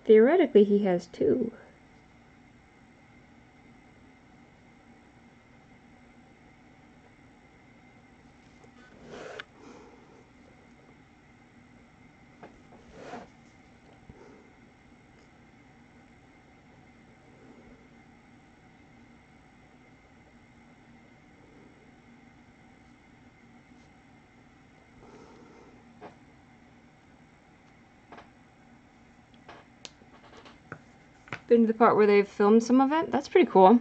Theoretically, he has 2. been to the part where they've filmed some of it. That's pretty cool.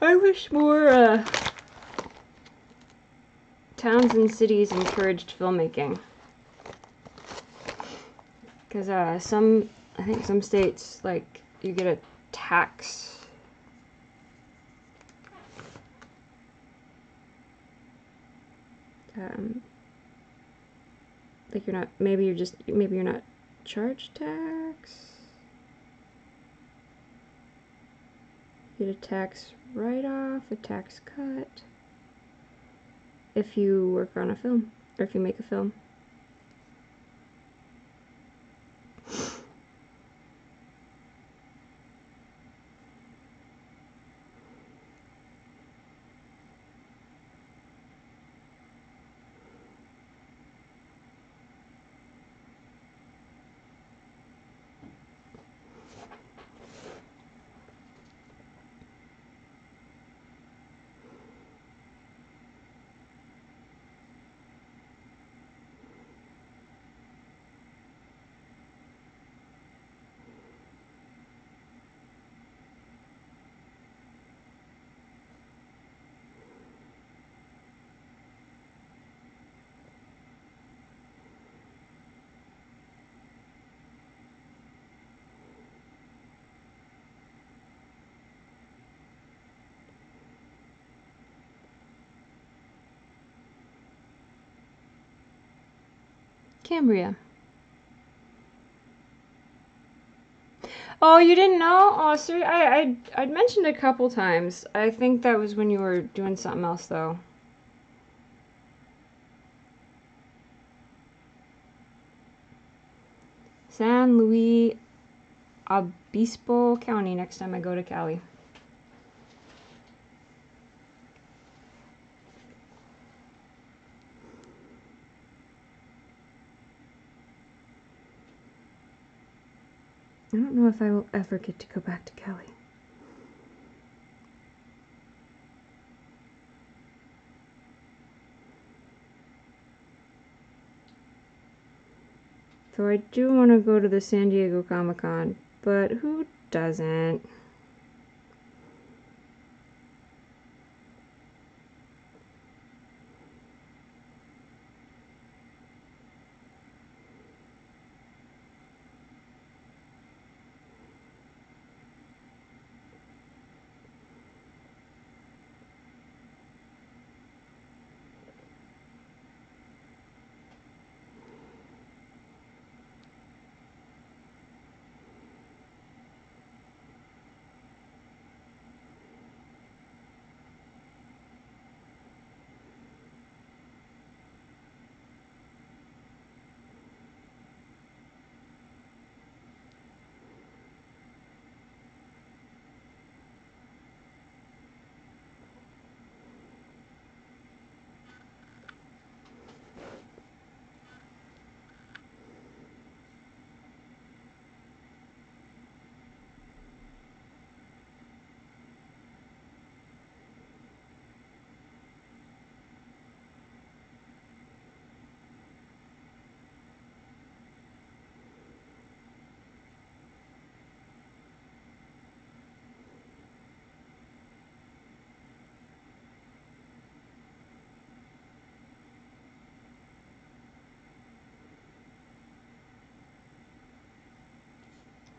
I wish more towns and cities encouraged filmmaking. Because I think some states, like, you get a tax. Like maybe you're not charged tax. You get a tax write-off, a tax cut, if you work on a film, or if you make a film. Cambria. Oh, you didn't know? Oh, Suri, I'd mentioned a couple times. I think that was when you were doing something else, though. San Luis Obispo County next time I go to Cali. I don't know if I will ever get to go back to Cali. So I do want to go to the San Diego Comic-Con, but who doesn't?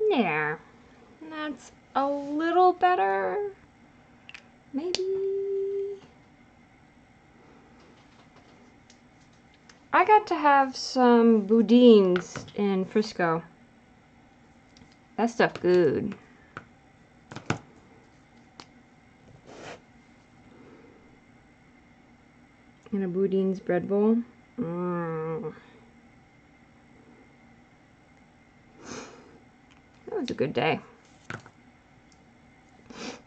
There. That's a little better. Maybe. I got to have some boudins in Frisco. That stuff good. And a boudin's bread bowl. That was a good day.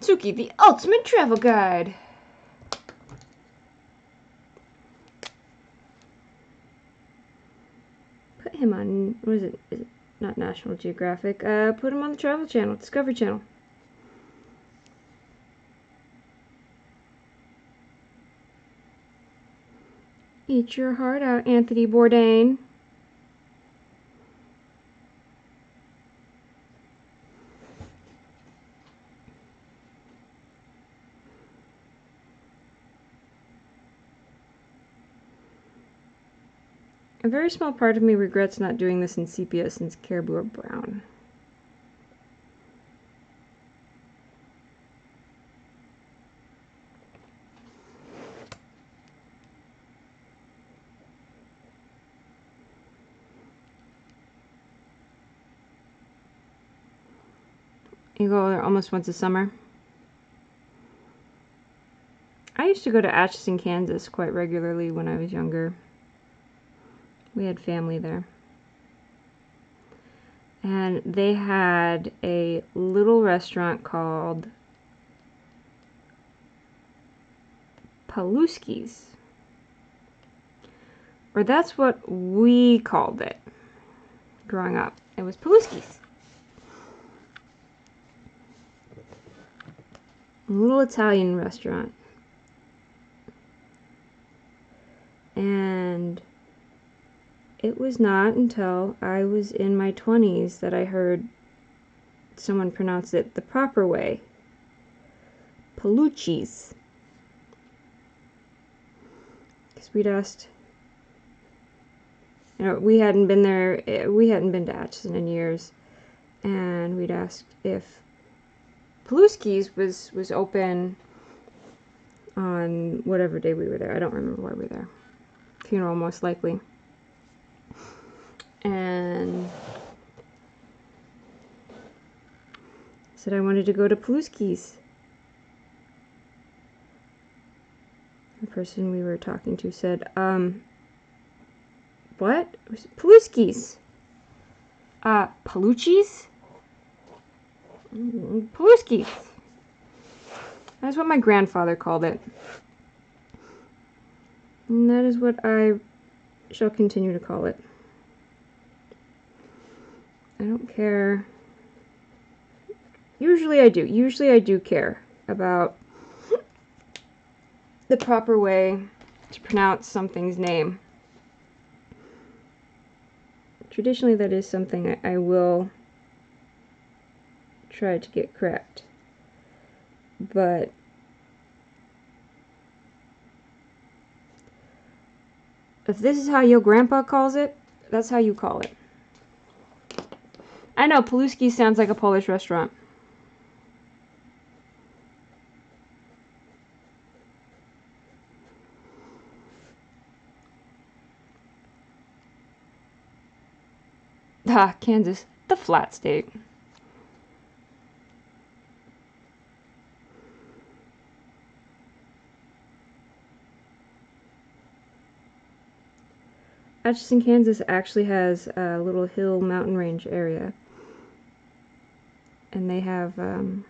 Suki, the ultimate travel guide. Put him on, what is it? Is it not National Geographic? Put him on the Travel Channel, Discovery Channel. Eat your heart out, Anthony Bourdain. A very small part of me regrets not doing this in sepia since caribou are brown. You go there almost once a summer. I used to go to Atchison, Kansas quite regularly when I was younger. We had family there. And they had a little restaurant called Paluski's. Or that's what we called it growing up. It was Paluski's. A little Italian restaurant. And it was not until I was in my 20s that I heard someone pronounce it the proper way. Palucci's. Because we'd asked, we hadn't been there, we hadn't been to Atchison in years, and we'd asked if Paluski's was open on whatever day we were there. I don't remember why we were there. Funeral, most likely. And said I wanted to go to Paluski's. The person we were talking to said, what? Paluski's. Palucci's? Paluski's. That's what my grandfather called it. And that is what I shall continue to call it. I don't care. Usually I do. Usually I do care about the proper way to pronounce something's name. Traditionally, that is something I will try to get correct. But if this is how your grandpa calls it, that's how you call it. I know, Paluski sounds like a Polish restaurant. Kansas, the flat state. Atchison, Kansas actually has a little hill mountain range area. And they have a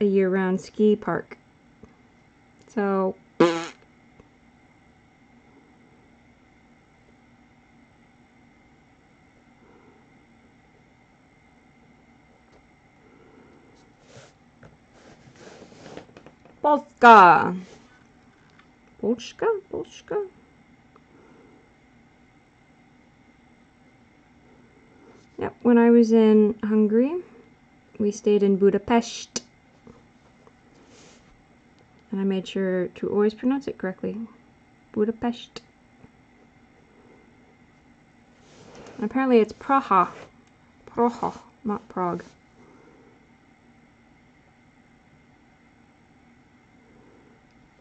year-round ski park. So Polska. Polska. Yep, when I was in Hungary, we stayed in Budapest. And I made sure to always pronounce it correctly. Budapest. And apparently it's Praha. Praha, not Prague.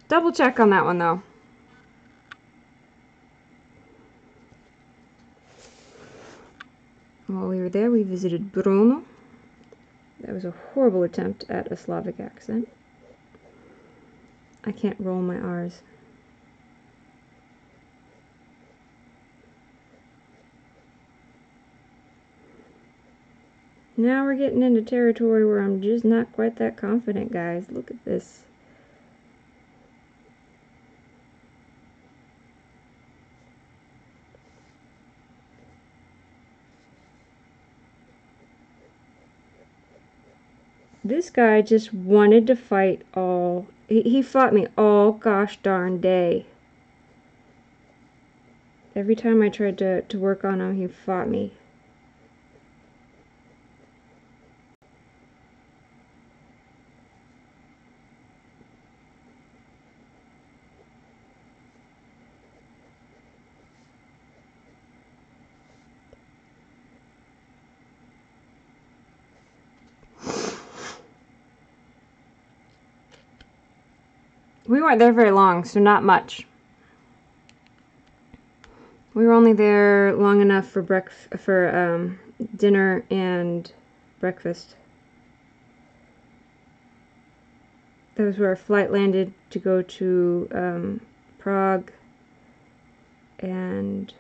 Double check on that one though. While we were there, we visited Brno. That was a horrible attempt at a Slavic accent. I can't roll my R's. Now we're getting into territory where I'm just not quite that confident, guys. Look at this. This guy just wanted to fight all... He fought me all gosh darn day. Every time I tried to work on him, he fought me. We weren't there very long, so not much. We were only there long enough for dinner and breakfast. That was where our flight landed to go to Prague, and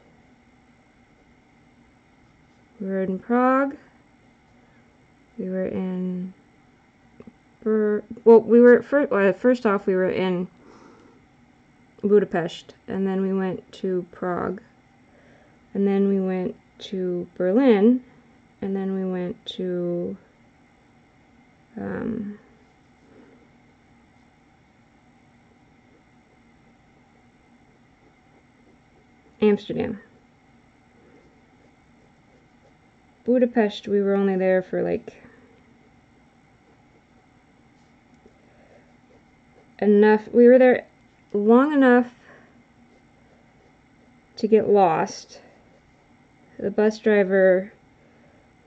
we were in Prague. We were in first off we were in Budapest, and then we went to Prague, and then we went to Berlin, and then we went to Amsterdam. Budapest, we were only there for like enough. We were there long enough to get lost. The bus driver,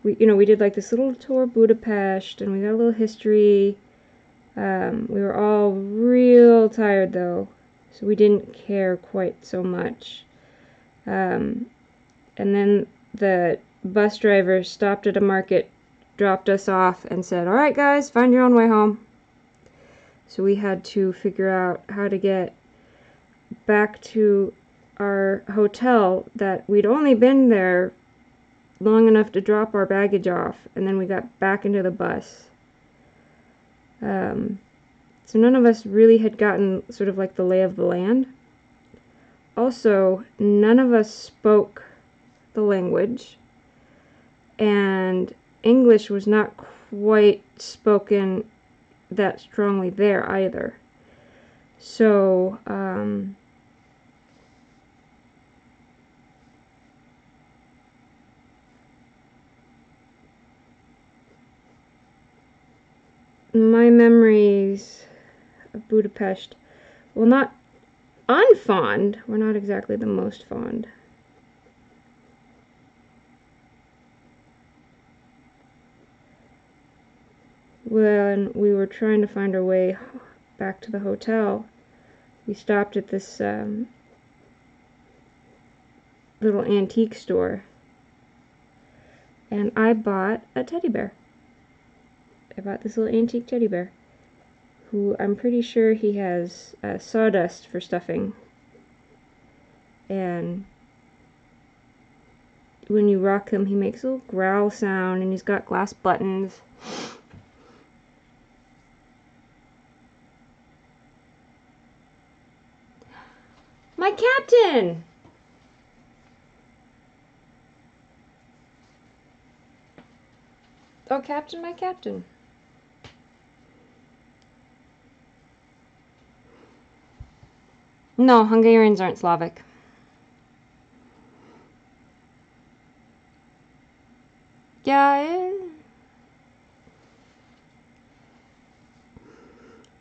we did like this little tour of Budapest, and we got a little history. We were all real tired though, so we didn't care quite so much. And then the bus driver stopped at a market, dropped us off, and said, "All right, guys, find your own way home." So we had to figure out how to get back to our hotel that we'd only been there long enough to drop our baggage off, and then we got back into the bus. So none of us really had gotten sort of like the lay of the land. Also, none of us spoke the language, and English was not quite spoken that strongly there either. So, my memories of Budapest, well, not unfond, we're not exactly the most fond. When we were trying to find our way back to the hotel, we stopped at this little antique store, and I bought a teddy bear. I bought this little antique teddy bear, who I'm pretty sure he has sawdust for stuffing, and when you rock him, he makes a little growl sound, and he's got glass buttons. My captain! Oh, Captain, my captain. No, Hungarians aren't Slavic. Yeah,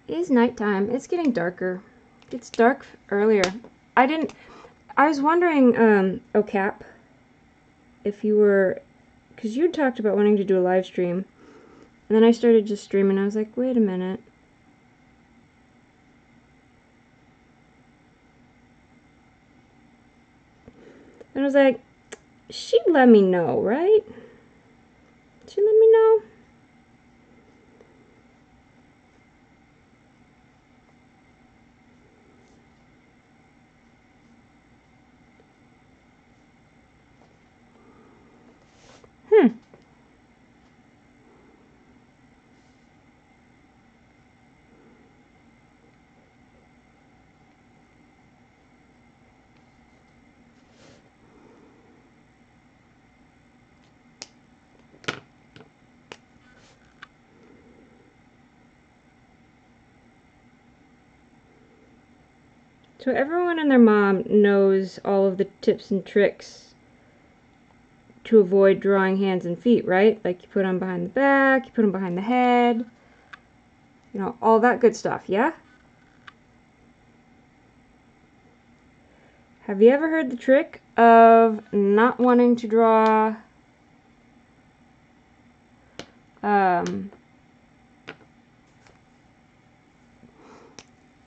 it is nighttime. It's getting darker. It's dark earlier. I was wondering, oh, Cap, if you were, because you talked about wanting to do a live stream, and then I started just streaming. I was like, wait a minute. And I was like, she'd let me know, right? She'd let me know. So everyone and their mom knows all of the tips and tricks to avoid drawing hands and feet, right? Like you put them behind the back, you put them behind the head, you know, all that good stuff, yeah? Have you ever heard the trick of not wanting to draw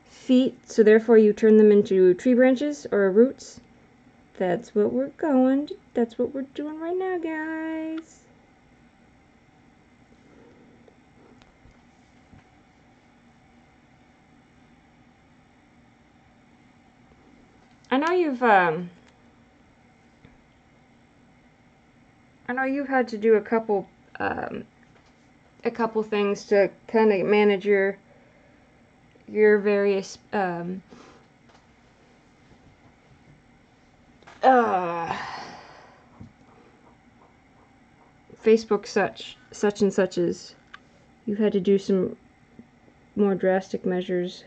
feet, so therefore you turn them into tree branches or roots? That's what we're doing right now, guys. I know you've had to do a couple things to kind of manage your various Facebook such and suches. You've had to do some more drastic measures.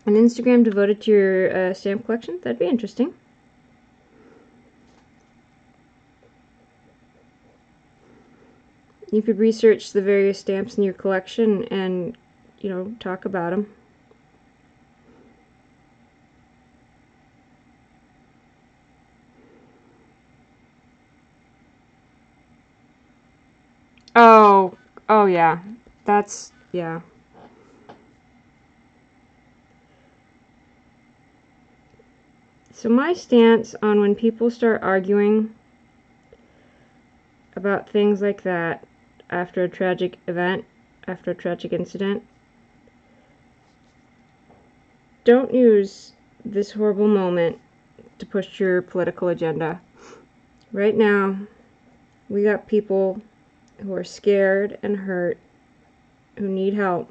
An Instagram devoted to your stamp collection? That'd be interesting. You could research the various stamps in your collection and, you know, talk about them. Oh yeah. Yeah. So my stance on when people start arguing about things like that after a tragic event, after a tragic incident, don't use this horrible moment to push your political agenda. Right now, we got people who are scared and hurt, who need help.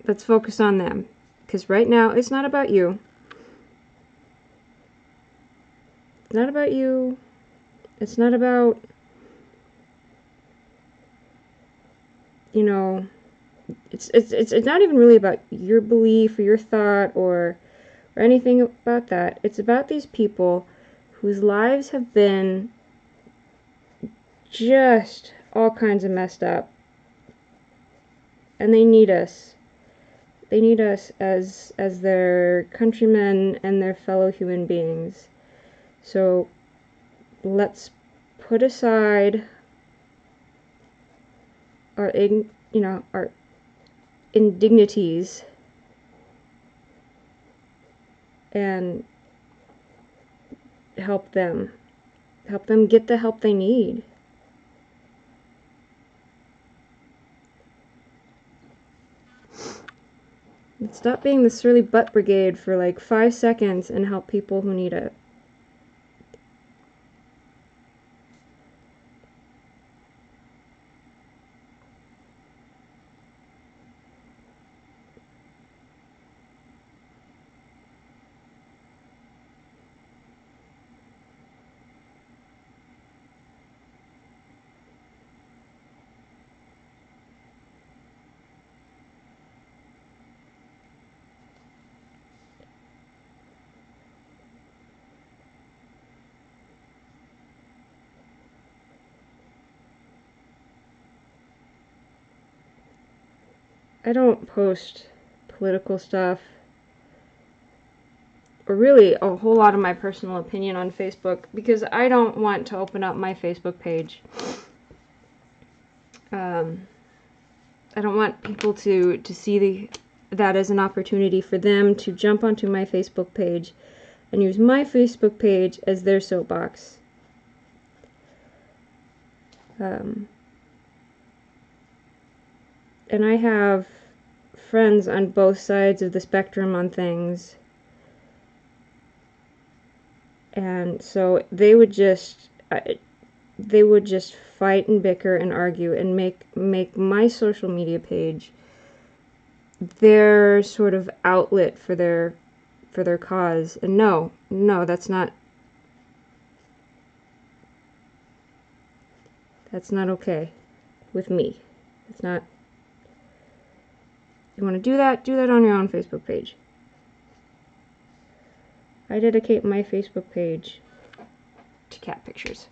Let's focus on them, because right now it's not about you. It's not about you. It's not about, you know, it's not even really about your belief or your thought or anything about that. It's about these people whose lives have been just all kinds of messed up, and they need us. They need us as their countrymen and their fellow human beings. So let's put aside our indignities and help them get the help they need. Stop being the surly butt brigade for like 5 seconds and help people who need it. I don't post political stuff, or really a whole lot of my personal opinion on Facebook, because I don't want to open up my Facebook page. I don't want people to see that as an opportunity for them to jump onto my Facebook page and use my Facebook page as their soapbox. And I have friends on both sides of the spectrum on things. And so they would just fight and bicker and argue and make my social media page their sort of outlet for their cause. And no, that's not okay with me. It's not. You want to do that on your own Facebook page. I dedicate my Facebook page to cat pictures.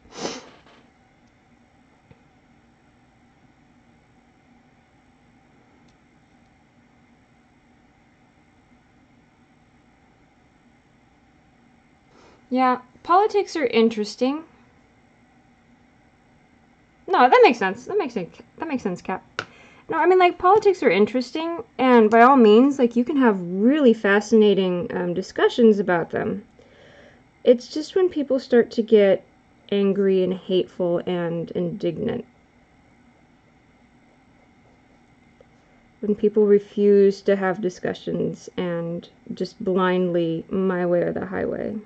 Yeah, politics are interesting. No, that makes sense. That makes sense, Cap. No, I mean, like, politics are interesting, and by all means, like, you can have really fascinating discussions about them. It's just when people start to get angry and hateful and indignant. When people refuse to have discussions and just blindly my way or the highway.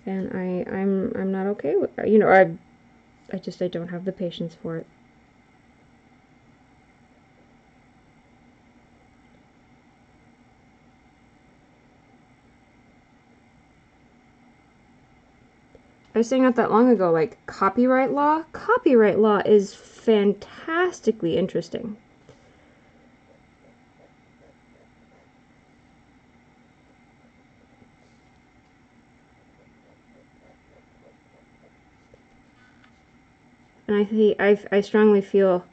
And I'm not okay with that. You know, I don't have the patience for it. I was saying not that long ago, like, copyright law is fantastically interesting. And I strongly feel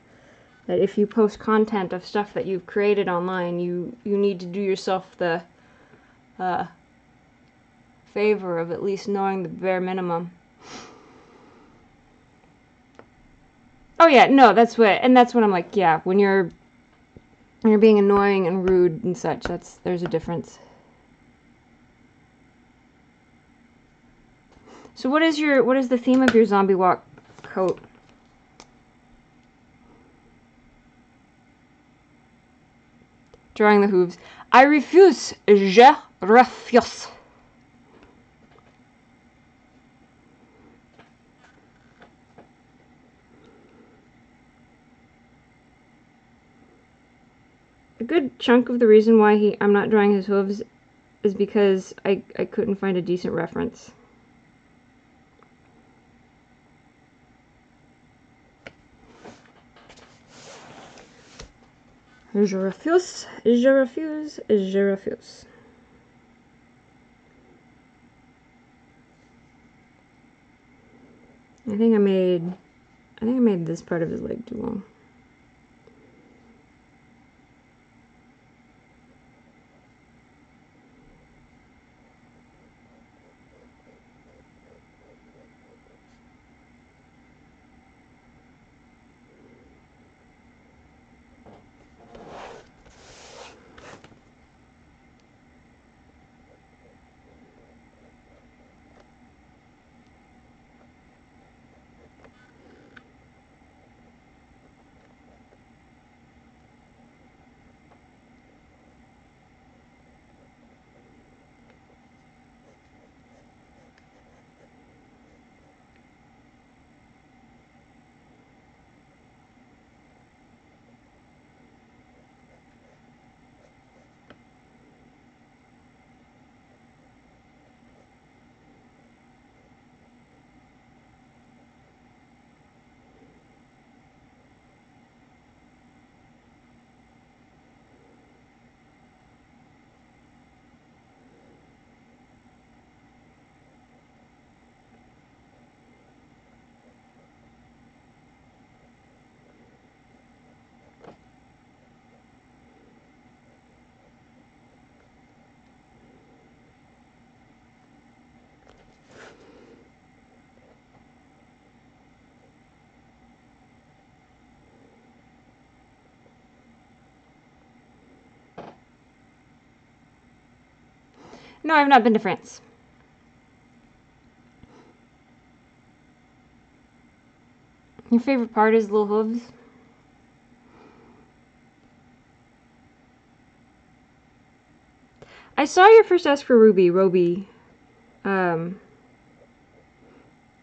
that if you post content of stuff that you've created online, you need to do yourself the favor of at least knowing the bare minimum. Oh yeah, no, that's what I'm like, yeah, when you're being annoying and rude and such, there's a difference. So what is the theme of your zombie walk coat? Drawing the hooves. I refuse. Je refuse. A good chunk of the reason why I'm not drawing his hooves is because I couldn't find a decent reference. Je refuse, je refuse, je refuse. I think I made this part of his leg too long. No, I've not been to France. Your favorite part is little hooves? I saw your first ask for Roby. I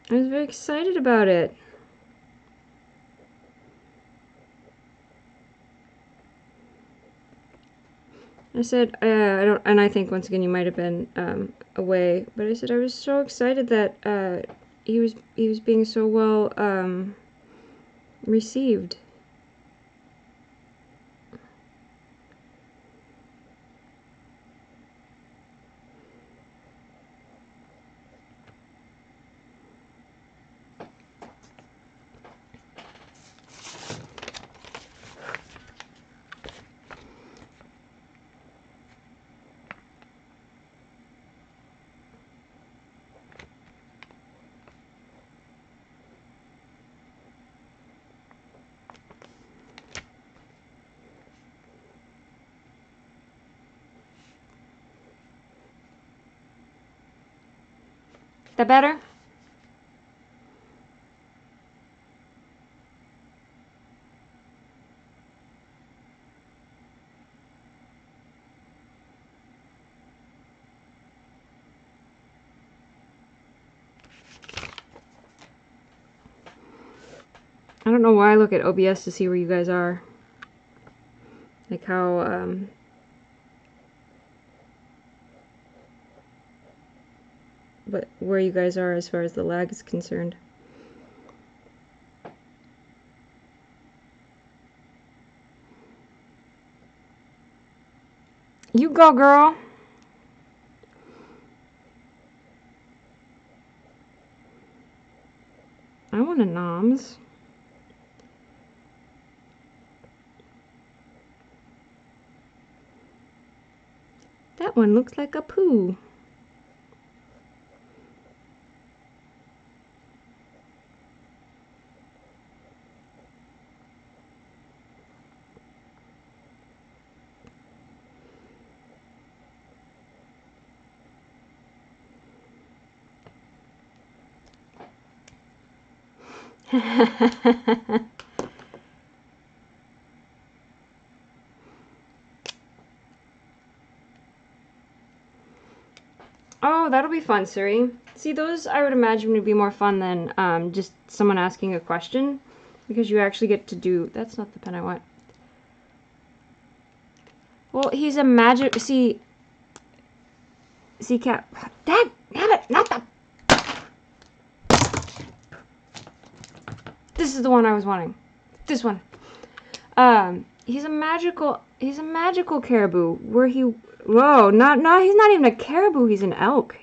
was very excited about it. I said, I don't, and I think once again you might have been away, but I said I was so excited that he was being so well received. That better? I don't know why I look at OBS to see where you guys are. Like how, but where you guys are as far as the lag is concerned. You go, girl. I want a noms. That one looks like a poo. Oh, that'll be fun, Suri. See, those I would imagine would be more fun than just someone asking a question, because you actually get to do. That's not the pen I want. Well, he's a magic. See, Cat. Damn it! Not the. This is the one I was wanting. This one. He's a magical caribou. Where he, whoa, he's not even a caribou. He's an elk.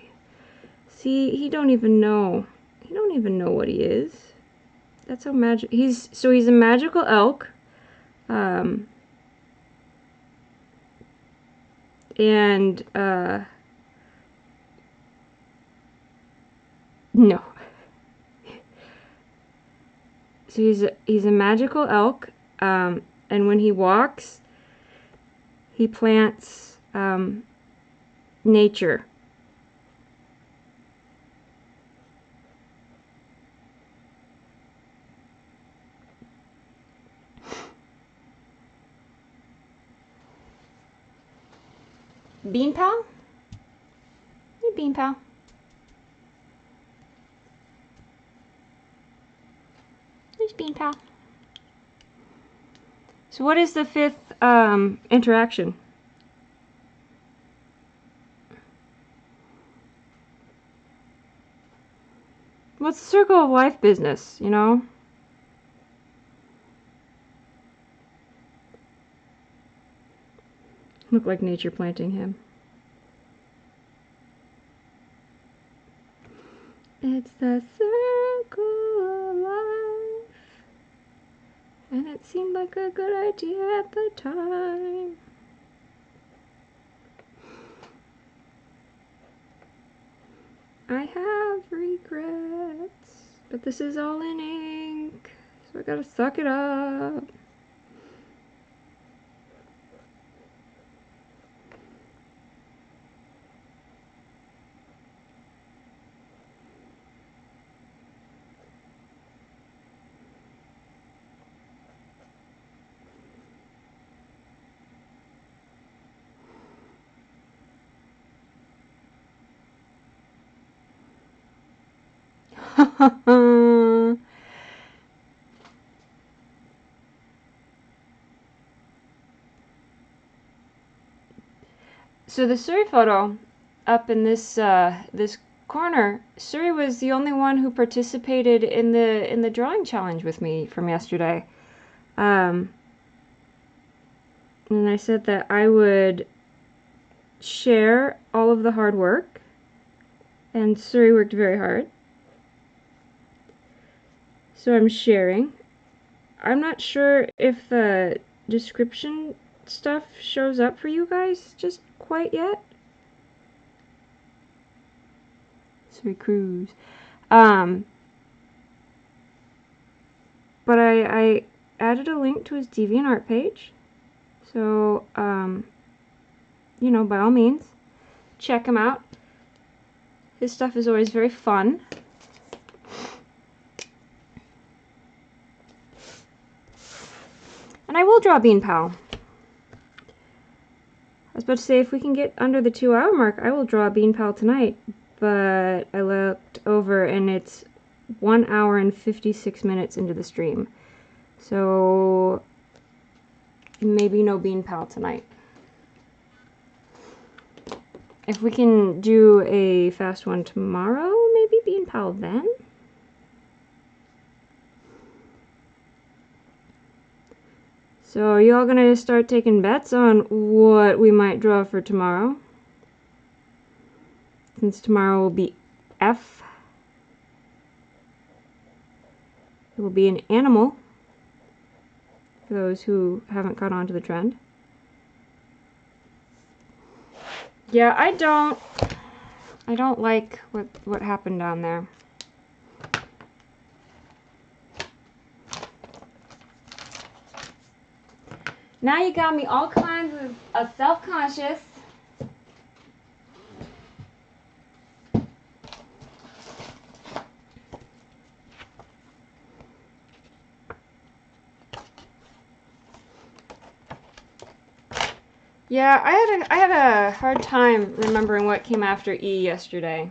See, he don't even know. He don't even know what he is. That's how magic. He's a magical elk. And no. So he's a magical elk. And when he walks, he plants nature. Bean pal? Hey, Bean pal. There's Bean pal. So what is the fifth interaction? What's the circle of life business, you know? Look like nature planting him. It's the circle of life. And it seemed like a good idea at the time. I have regrets, but this is all in ink, so I gotta suck it up. So the Suri photo up in this this corner, Suri was the only one who participated in the drawing challenge with me from yesterday. And I said that I would share all of the hard work, and Suri worked very hard. So I'm sharing. I'm not sure if the description stuff shows up for you guys just quite yet. Suri Cruise. But I added a link to his DeviantArt page. So, you know, by all means, check him out. His stuff is always very fun. And I will draw Bean Pal. I was about to say, if we can get under the 2-hour mark, I will draw Bean Pal tonight. But I looked over and it's 1 hour and 56 minutes into the stream. So, maybe no Bean Pal tonight. If we can do a fast one tomorrow, maybe Bean Pal then? So are you all gonna start taking bets on what we might draw for tomorrow? Since tomorrow will be F. It will be an animal, for those who haven't caught on to the trend. Yeah, I don't like what happened down there. Now you got me all kinds of self-conscious. Yeah, I had a hard time remembering what came after E yesterday.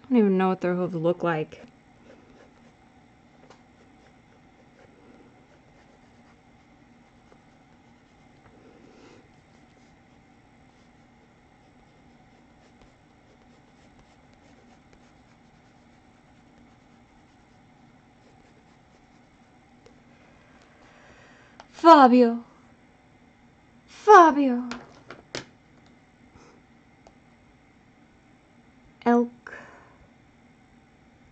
I don't even know what their hooves look like. Fabio. Fabio. Elk.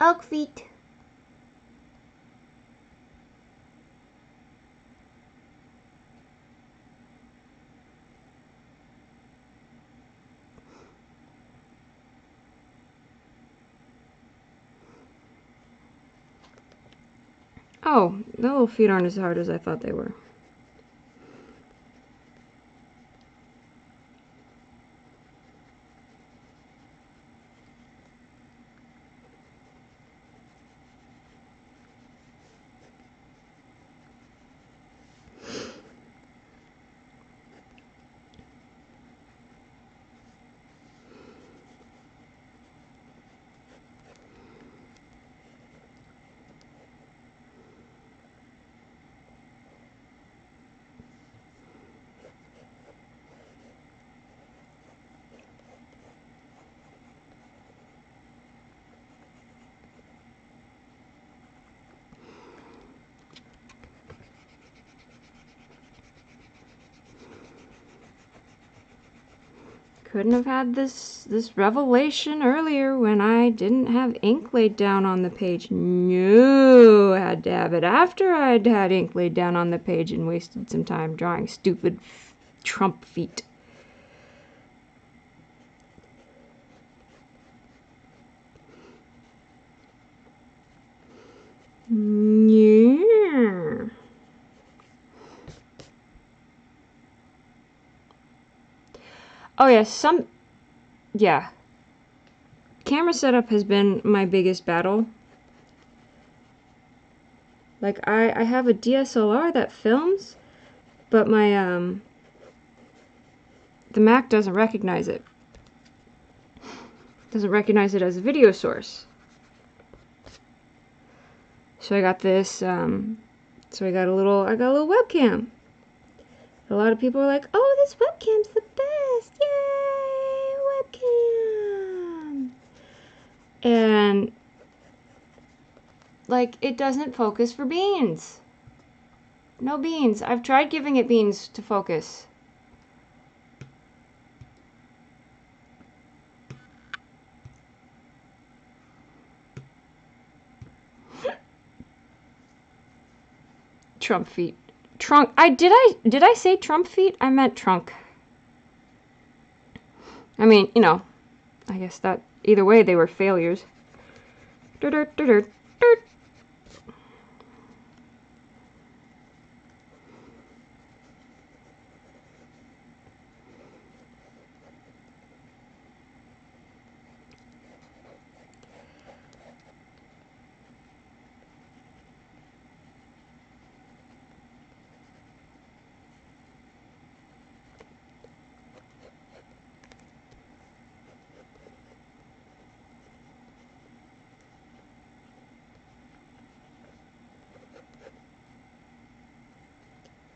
Elk feet. Oh, the little feet aren't as hard as I thought they were. couldn't have had this revelation earlier when I didn't have ink laid down on the page. No, I had to have it after I'd had ink laid down on the page and wasted some time drawing stupid Trump feet. Yeah. Oh yeah. Camera setup has been my biggest battle. Like I have a DSLR that films, but my the Mac doesn't recognize it. Doesn't recognize it as a video source. So I got this so I got a little webcam. A lot of people are like, "Oh, this webcam's the best. Yay, webcam." And like it doesn't focus for beans. No beans. I've tried giving it beans to focus. Trump feet. Trunk. Did I say Trump feet? I meant trunk. I mean, you know, I guess that either way they were failures. Dirt, dirt, dirt, dirt, dirt.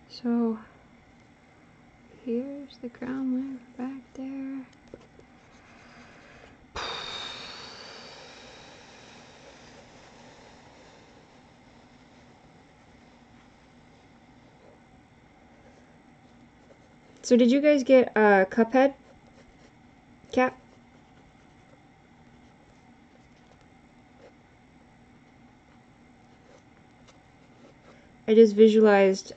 So here's the ground layer back there. So did you guys get a Cuphead cap? I just visualized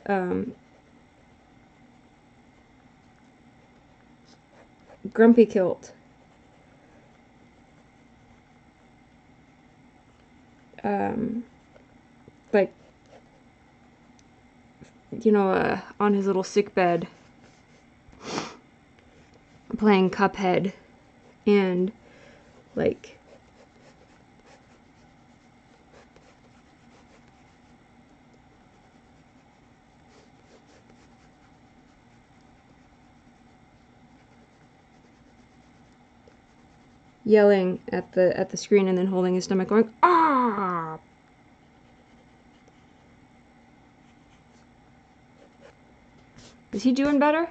Grumpy Kilt. Like, you know, on his little sick bed, playing Cuphead, and like yelling at the screen and then holding his stomach, going ah. Is he doing better?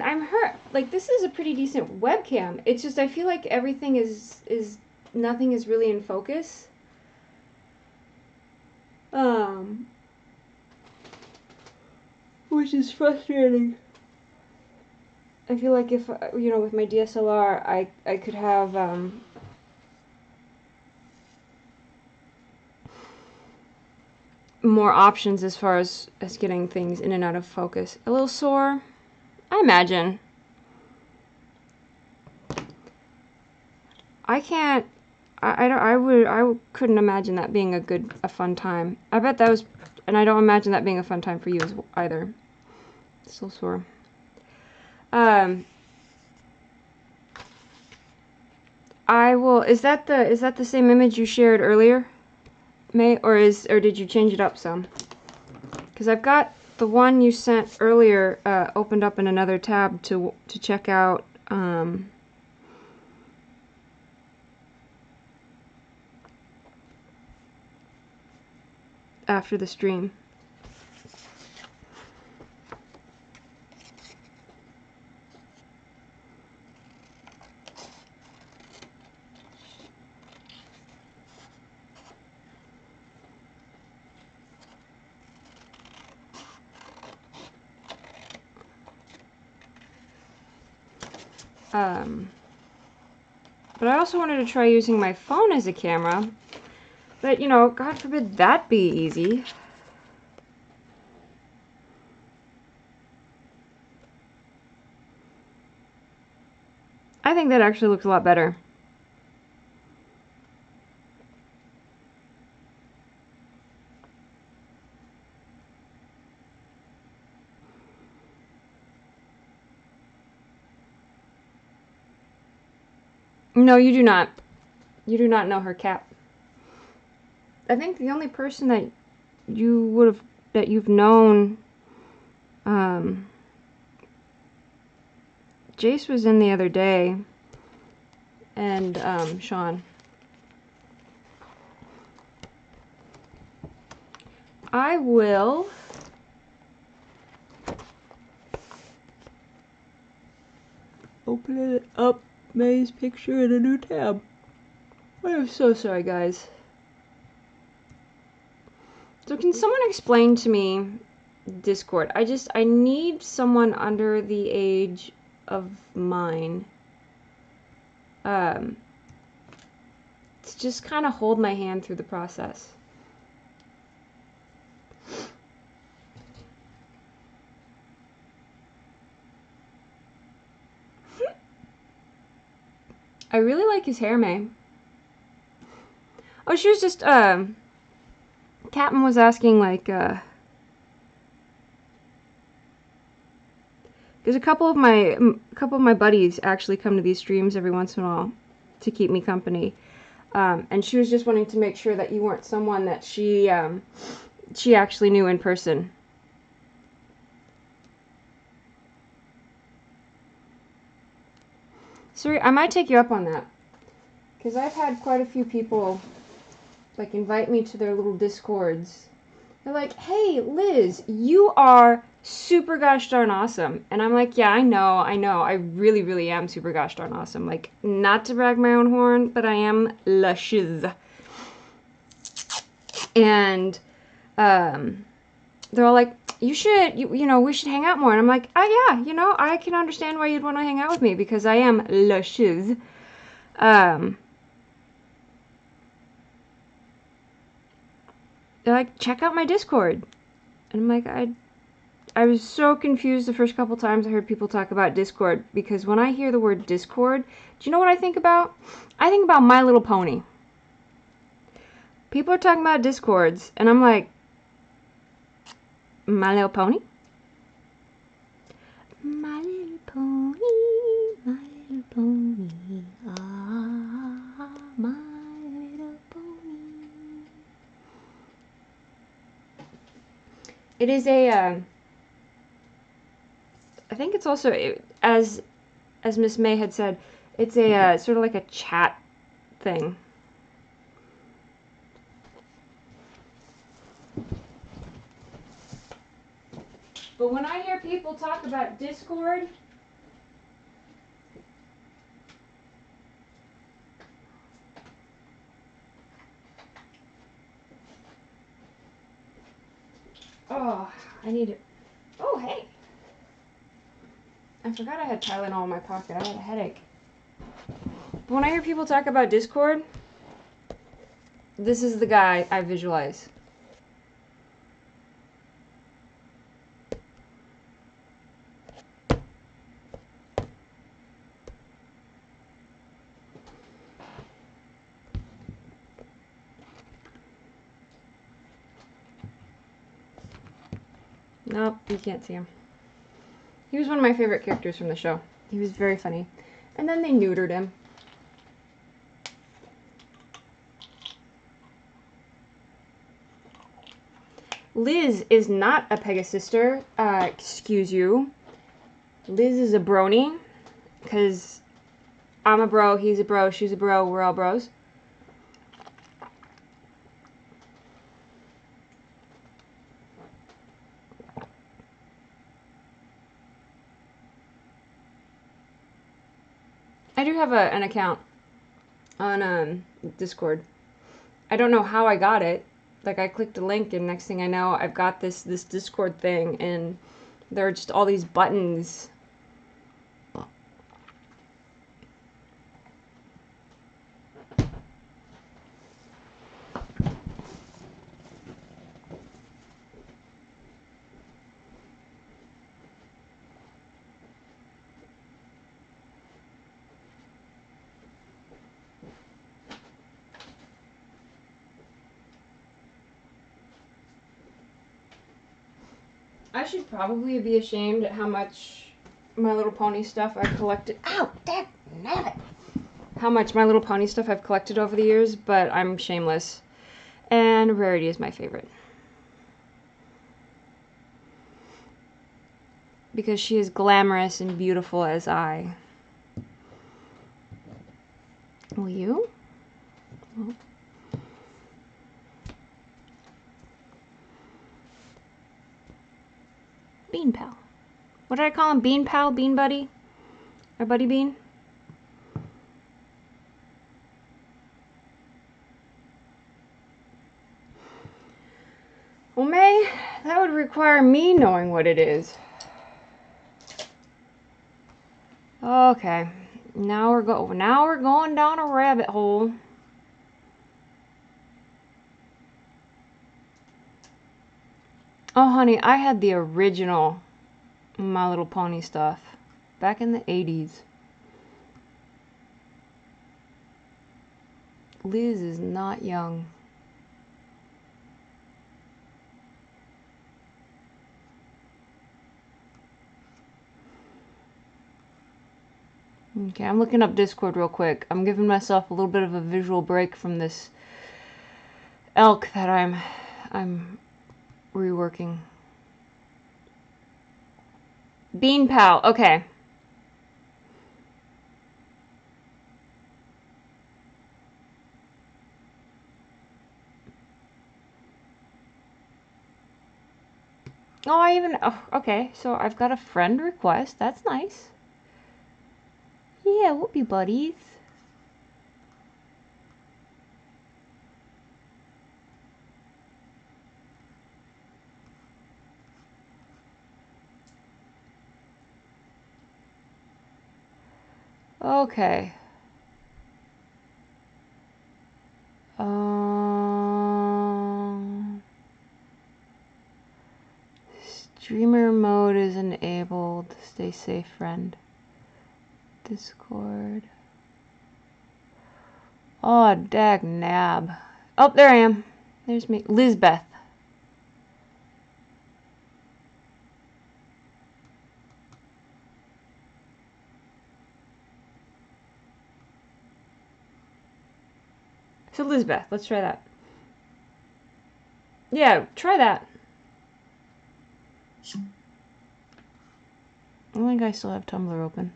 I'm hurt. Like, this is a pretty decent webcam. It's just, I feel like everything is nothing is really in focus. Which is frustrating. I feel like if, you know, with my DSLR, I could have, more options as far as getting things in and out of focus. A little sore, I imagine. I can't. I couldn't imagine that being a fun time. I bet that was, and I don't imagine that being a fun time for you either. Still sore. I will. Is that the same image you shared earlier, May, or did you change it up some? Because I've got the one you sent earlier opened up in another tab to check out. After the stream. But I also wanted to try using my phone as a camera. But, you know, God forbid that be easy. I think that actually looks a lot better. No, you do not. You do not know her, Cap. I think the only person that you've known, Jace was in the other day, and Sean. I will open it up, May's picture in a new tab. I'm so sorry, guys. So can someone explain to me Discord? I need someone under the age of mine to just kind of hold my hand through the process. I really like his hair, May. Oh, she was just, Captain was asking, like, because a couple of my buddies actually come to these streams every once in a while to keep me company. And she was just wanting to make sure that you weren't someone that she actually knew in person. Suri, I might take you up on that. Because I've had quite a few people, like, invite me to their little Discords. They're like, hey, Liz, you are super gosh darn awesome. And I'm like, yeah, I know. I really, really am super gosh darn awesome. Like, not to brag my own horn, but I am luscious. And they're all like, you know, we should hang out more. And I'm like, oh yeah, you know, I can understand why you'd want to hang out with me because I am luscious. They're like, check out my Discord. And I'm like, I was so confused the first couple times I heard people talk about Discord, because when I hear the word Discord, do you know what I think about? I think about My Little Pony. People are talking about Discords, and I'm like, My Little Pony? My little pony, my little pony, ah, my little pony. It is a, I think it's also, as Miss May had said, it's a sort of like a chat thing. But when I hear people talk about Discord, oh, I need it. Oh, hey. I forgot I had Tylenol in my pocket. I had a headache. But when I hear people talk about Discord, this is the guy I visualize. Nope, you can't see him. He was one of my favorite characters from the show. He was very funny. And then they neutered him. Liz is not a Pegasister. Excuse you. Liz is a brony. Because I'm a bro, he's a bro, she's a bro, we're all bros. I do have an account on Discord. I don't know how I got it. Like, I clicked a link, and next thing I know, I've got this Discord thing, and there are just all these buttons. I should probably be ashamed at how much My Little Pony stuff I've collected. Ow, dang it! How much My Little Pony stuff I've collected over the years, but I'm shameless. And Rarity is my favorite. Because she is glamorous and beautiful as I. Will you? Oh. Bean Pal. What did I call him? Bean Pal? Bean Buddy? Or Buddy Bean? Well, May, that would require me knowing what it is. Okay. Now we're going down a rabbit hole. Oh, honey, I had the original My Little Pony stuff back in the 80s. Liz is not young. Okay, I'm looking up Discord real quick. I'm giving myself a little bit of a visual break from this elk that I'm reworking. Bean Pal, okay. Oh, okay, so I've got a friend request. That's nice. Yeah, we'll be buddies. Okay. Streamer mode is enabled. Stay safe, friend. Discord. Oh, dag nab. Oh, there I am. There's me. Lizbeth. So Lizbeth, let's try that. Yeah, try that. I think I still have Tumblr open.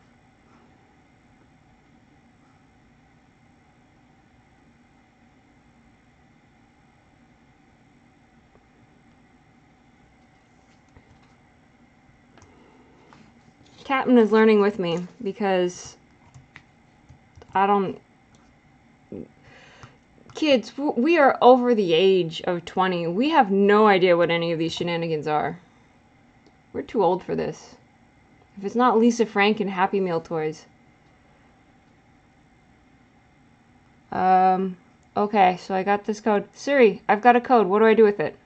Captain is learning with me because I don't... Kids, we are over the age of 20. We have no idea what any of these shenanigans are. We're too old for this. If it's not Lisa Frank and Happy Meal toys. Okay, so I got this code. Suri, I've got a code. What do I do with it?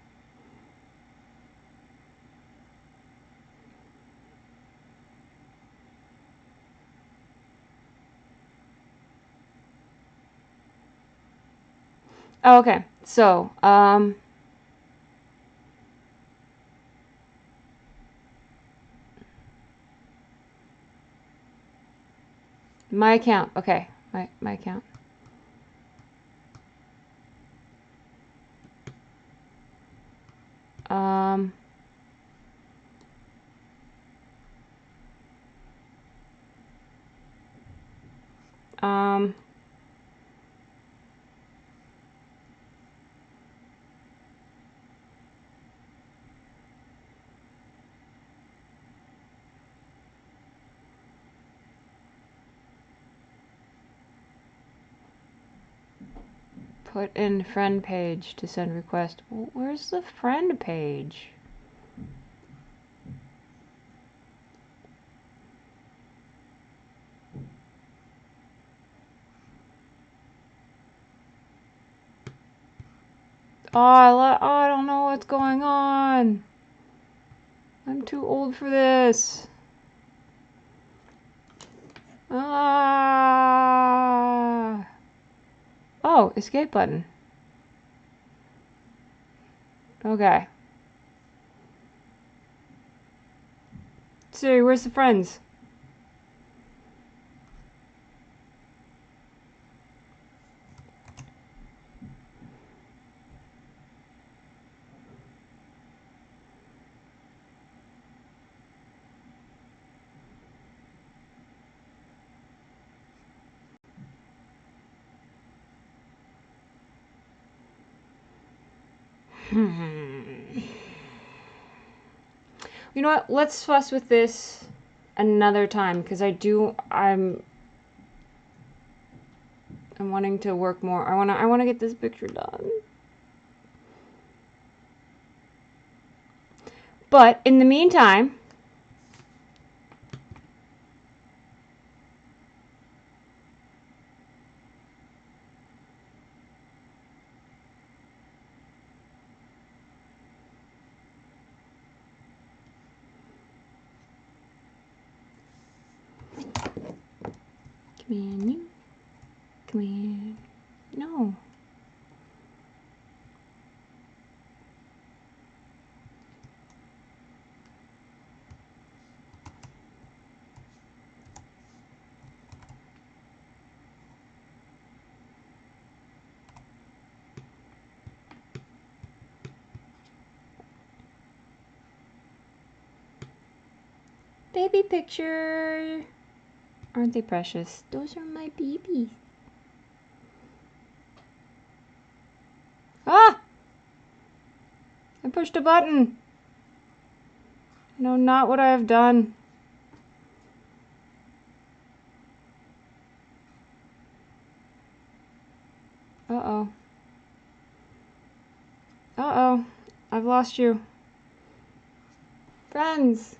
Oh, okay. So, my account. Okay, my account. Put in friend page to send request. Where's the friend page? Oh, I don't know what's going on. I'm too old for this. Ah. Oh, escape button. Okay. Siri, where's the friends? You know what? Let's fuss with this another time, because I'm wanting to work more. I wanna get this picture done. But in the meantime, come in, you. Come in. No. Baby picture. Aren't they precious? Those are my babies. Ah! I pushed a button. No, not what I have done. Uh-oh. Uh-oh. I've lost you. Friends.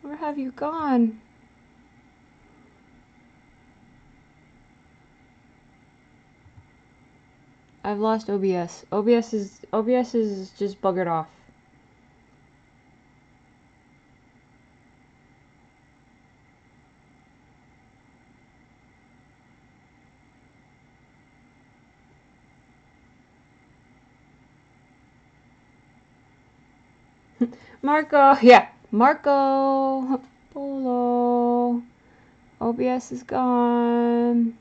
Where have you gone? I've lost OBS. OBS is just buggered off. Marco, yeah, Marco Polo. OBS is gone.